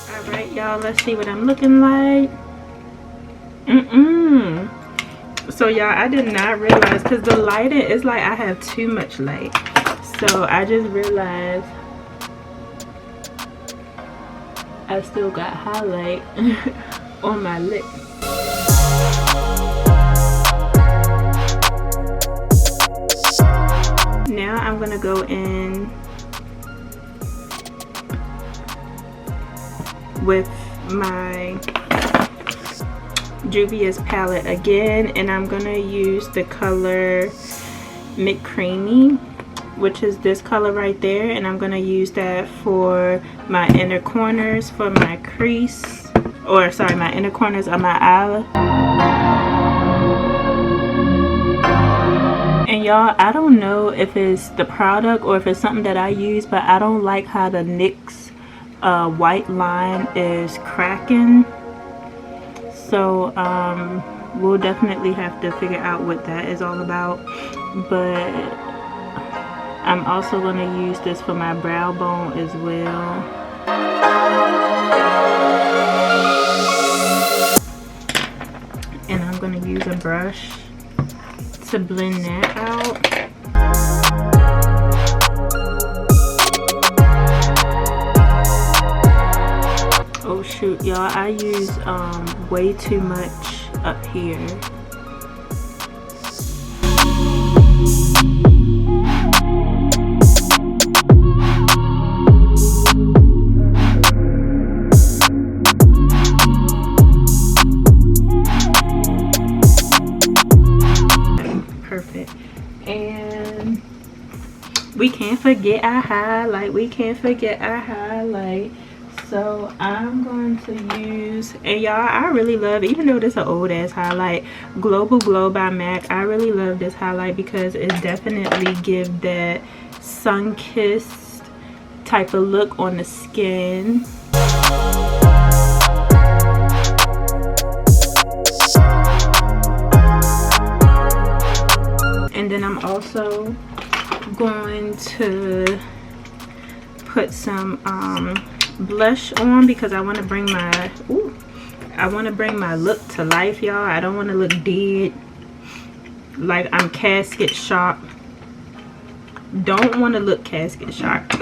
[SPEAKER 1] Alright, y'all, let's see what I'm looking like. So y'all, I did not realize, because the lighting is like I have too much light. So I just realized I still got highlight on my lip. Now I'm gonna go in with my Juvia's palette again, and I'm gonna use the color McCreamy, which is this color right there, and I'm gonna use that for my inner corners, for my crease, or sorry, my inner corners of my eye. And y'all, I don't know if it's the product or if it's something that I use, but I don't like how the NYX white line is cracking. So we'll definitely have to figure out what that is all about. But I'm also going to use this for my brow bone as well. And I'm going to use a brush to blend that out. Oh shoot, y'all, I use way too much up here. Perfect. And we can't forget our highlight. So I'm going to use, and y'all, I really love, even though this is an old ass highlight, Global Glow by MAC. I really love this highlight because it definitely gives that sun-kissed type of look on the skin. And then I'm also going to put some blush on because I want to bring my look to life, y'all. I don't want to look dead like I'm casket sharp. Don't want to look casket sharp.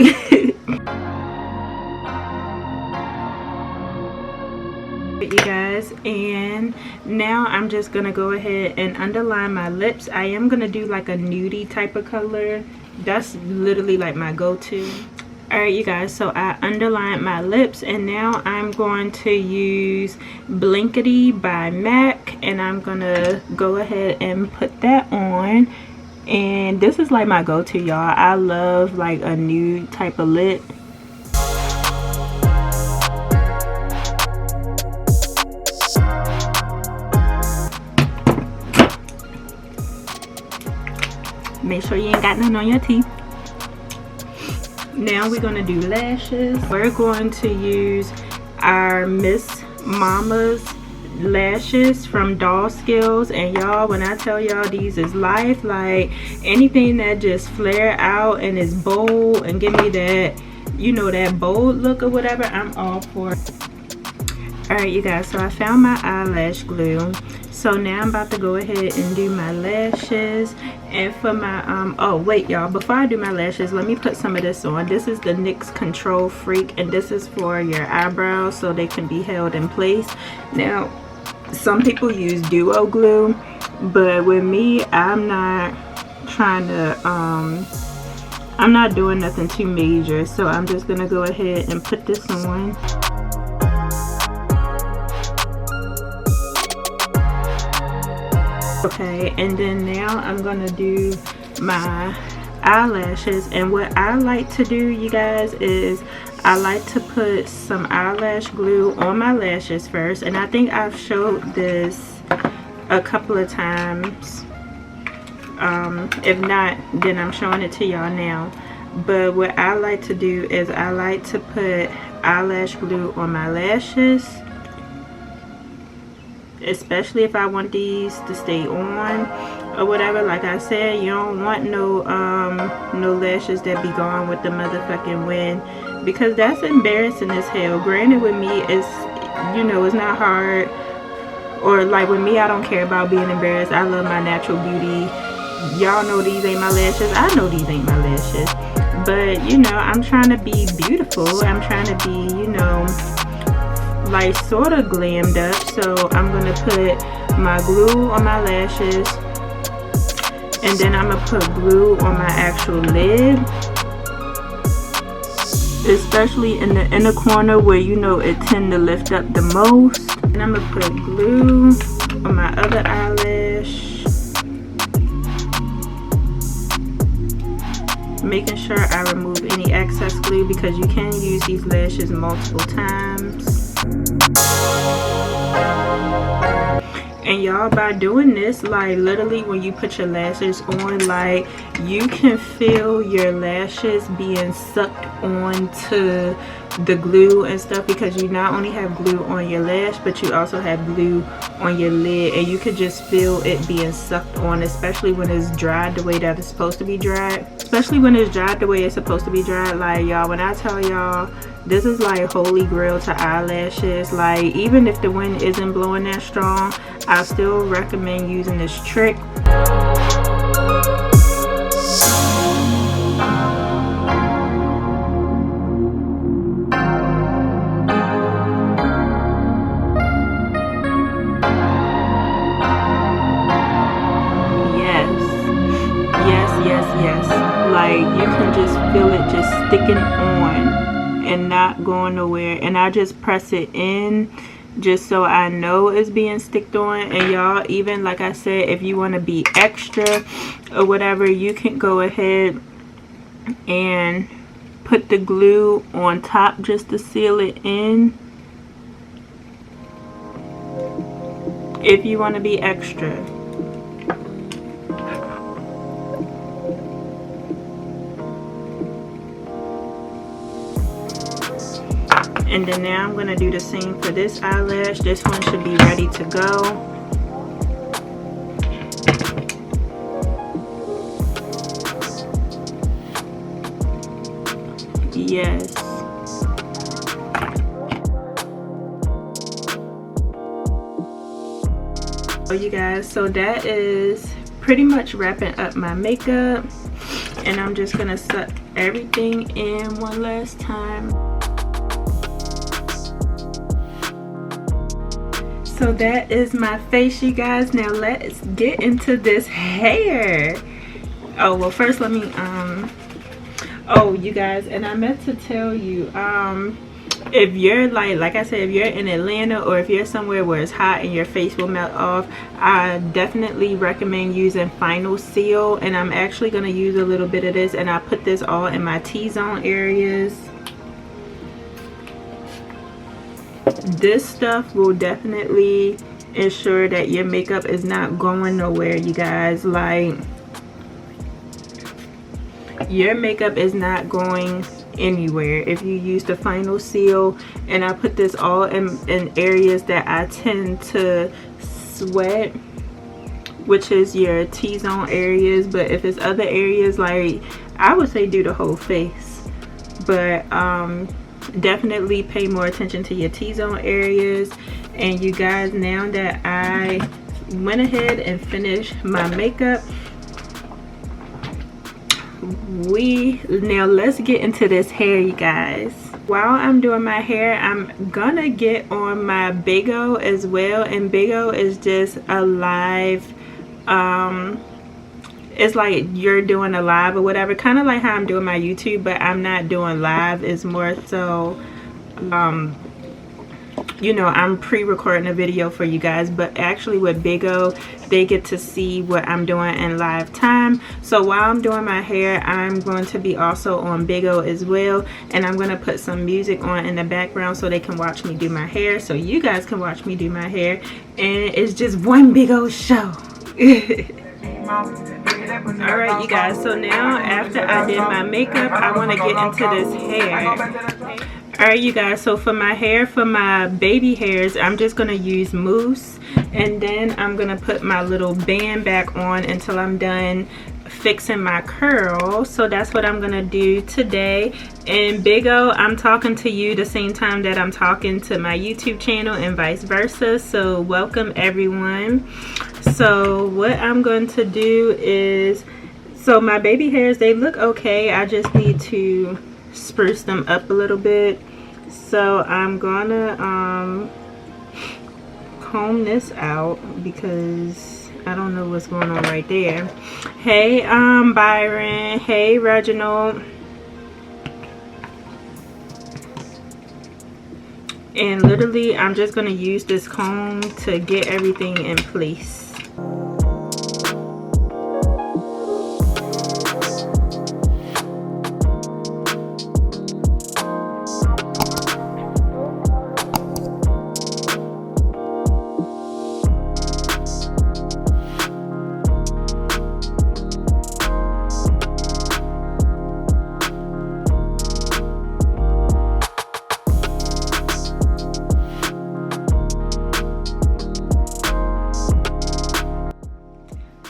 [SPEAKER 1] You guys, and now I'm just gonna go ahead and underline my lips. I am gonna do like a nudie type of color. That's literally like my go-to. Alright, you guys, so I underlined my lips, and now I'm going to use Blinkety by MAC, and I'm gonna go ahead and put that on. And this is like my go-to, y'all. I love like a nude type of lip. Make sure you ain't got nothing on your teeth. Now we're going to do lashes. We're going to use our Miss Mama's lashes from Doll Skills. And y'all, when I tell y'all these is life, like anything that just flare out and is bold and give me that, you know, that bold look or whatever, I'm all for it. Alright, you guys, so I found my eyelash glue. So now I'm about to go ahead and do my lashes. And for my oh wait, y'all, before I do my lashes, let me put some of this on. This is the NYX Control Freak, and this is for your eyebrows so they can be held in place. Now some people use duo glue, but with me, I'm not trying to I'm not doing nothing too major, so I'm just gonna go ahead and put this on. Okay, and then now I'm gonna do my eyelashes. And what I like to do, you guys, is I like to put some eyelash glue on my lashes first. And I think I've showed this a couple of times. If not, then I'm showing it to y'all now. But what I like to do is I like to put eyelash glue on my lashes, especially if I want these to stay on or whatever. Like I said, you don't want no lashes that be gone with the motherfucking wind, because that's embarrassing as hell. Granted, with me, it's, you know, it's not hard, or like with me, I don't care about being embarrassed. I love my natural beauty. Y'all know these ain't my lashes. I know these ain't my lashes, but you know, I'm trying to be beautiful. I'm trying to be, you know, like sort of glammed up. So I'm gonna put my glue on my lashes, and then I'm gonna put glue on my actual lid, especially in the inner corner where, you know, it tend to lift up the most. And I'm gonna put glue on my other eyelash, making sure I remove any excess glue, because you can use these lashes multiple times. And y'all, by doing this, like literally when you put your lashes on, like you can feel your lashes being sucked onto the glue and stuff, because you not only have glue on your lash, but you also have glue on your lid, and you could just feel it being sucked on, especially when it's dried the way that it's supposed to be dried. Especially when it's dried the way it's supposed to be dried. Like y'all, when I tell y'all, this is like holy grail to eyelashes. Like even if the wind isn't blowing that strong, I still recommend using this trick. Yes, like you can just feel it just sticking on and not going nowhere. And I just press it in just so I know it's being sticked on. And y'all, even like I said, if you want to be extra or whatever, you can go ahead and put the glue on top just to seal it in if you want to be extra. And then now I'm going to do the same for this eyelash. This one should be ready to go. Yes. So you guys, so that is pretty much wrapping up my makeup. And I'm just going to suck everything in one last time. So that is my face, you guys. Now let's get into this hair. Oh, well, first let me oh, you guys, and I meant to tell you, if you're like I said, if you're in Atlanta or if you're somewhere where it's hot and your face will melt off, I definitely recommend using Final Seal. And I'm actually going to use a little bit of this, and I put this all in my T-zone areas. This stuff will definitely ensure that your makeup is not going nowhere, you guys. Like, your makeup is not going anywhere if you use the Final Seal. And I put this all in areas that I tend to sweat, which is your T-zone areas. But if it's other areas, like, I would say do the whole face, but definitely pay more attention to your T-zone areas. And you guys, now that I went ahead and finished my makeup, now let's get into this hair, you guys. While I'm doing my hair, I'm gonna get on my BIGO as well. And BIGO is just a live, it's like you're doing a live or whatever, kind of like how I'm doing my YouTube, but I'm not doing live. It's more so, you know, I'm pre-recording a video for you guys. But actually with BIGO, they get to see what I'm doing in live time. So while I'm doing my hair, I'm going to be also on BIGO as well, and I'm going to put some music on in the background so they can watch me do my hair, so you guys can watch me do my hair, and it's just one big old show. Alright, you guys, so now after I did my makeup, I want to get into this hair. Alright, you guys, so for my hair, for my baby hairs, I'm just going to use mousse, and then I'm going to put my little band back on until I'm done fixing my curl. So that's what I'm going to do today. And BIGO, I'm talking to you the same time that I'm talking to my YouTube channel and vice versa. So welcome everyone. So what I'm going to do is, so my baby hairs, they look okay. I just need to spruce them up a little bit. So I'm gonna comb this out because I don't know what's going on right there. Hey Byron, hey Reginald. And literally I'm just gonna use this comb to get everything in place.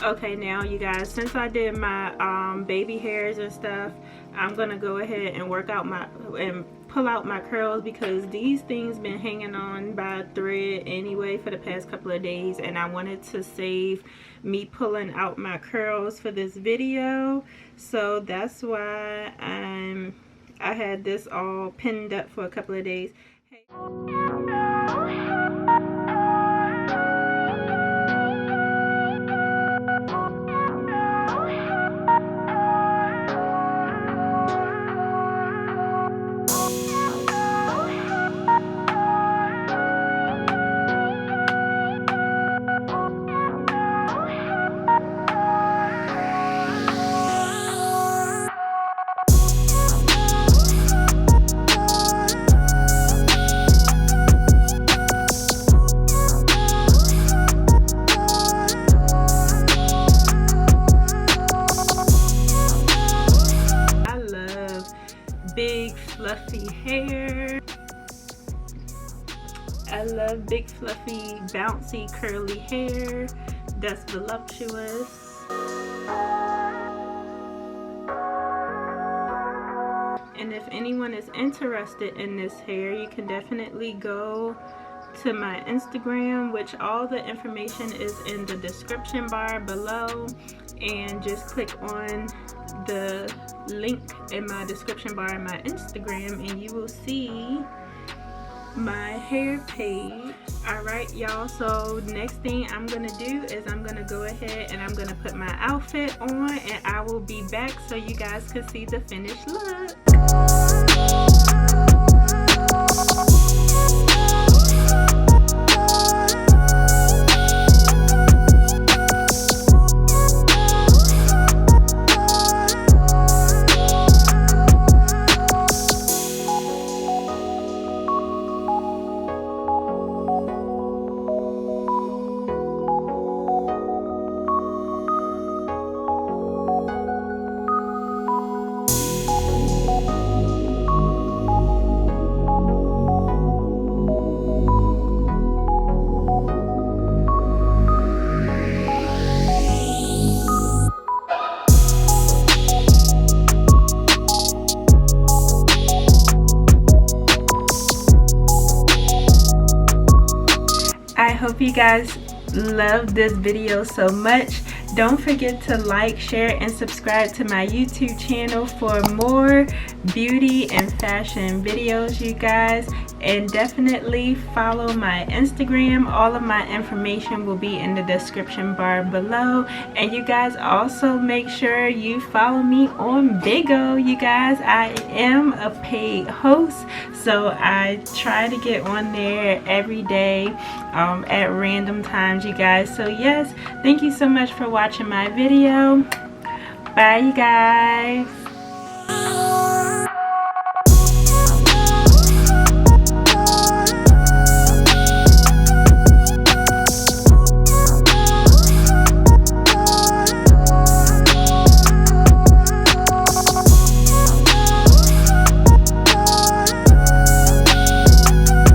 [SPEAKER 1] Okay, now you guys, since I did my baby hairs and stuff, I'm gonna go ahead and work out my and pull out my curls, because these things been hanging on by a thread anyway for the past couple of days, and I wanted to save me pulling out my curls for this video. So that's why I had this all pinned up for a couple of days. Hey. fluffy hair. I love big fluffy bouncy curly hair that's voluptuous. And if anyone is interested in this hair, you can definitely go to my Instagram, which all the information is in the description bar below, and just click on the link in my description bar in my Instagram and you will see my hair page. Alright y'all, so next thing I'm gonna do is I'm gonna go ahead and I'm gonna put my outfit on, and I will be back so you guys can see the finished look. I hope you guys love this video so much. Don't forget to like, share, and subscribe to my YouTube channel for more beauty and fashion videos, you guys. And definitely follow my Instagram. All of my information will be in the description bar below. And you guys also make sure you follow me on BIGO, you guys. I am a paid host, so I try to get on there every day at random times, you guys. So yes, thank you so much for watching my video. Bye, you guys.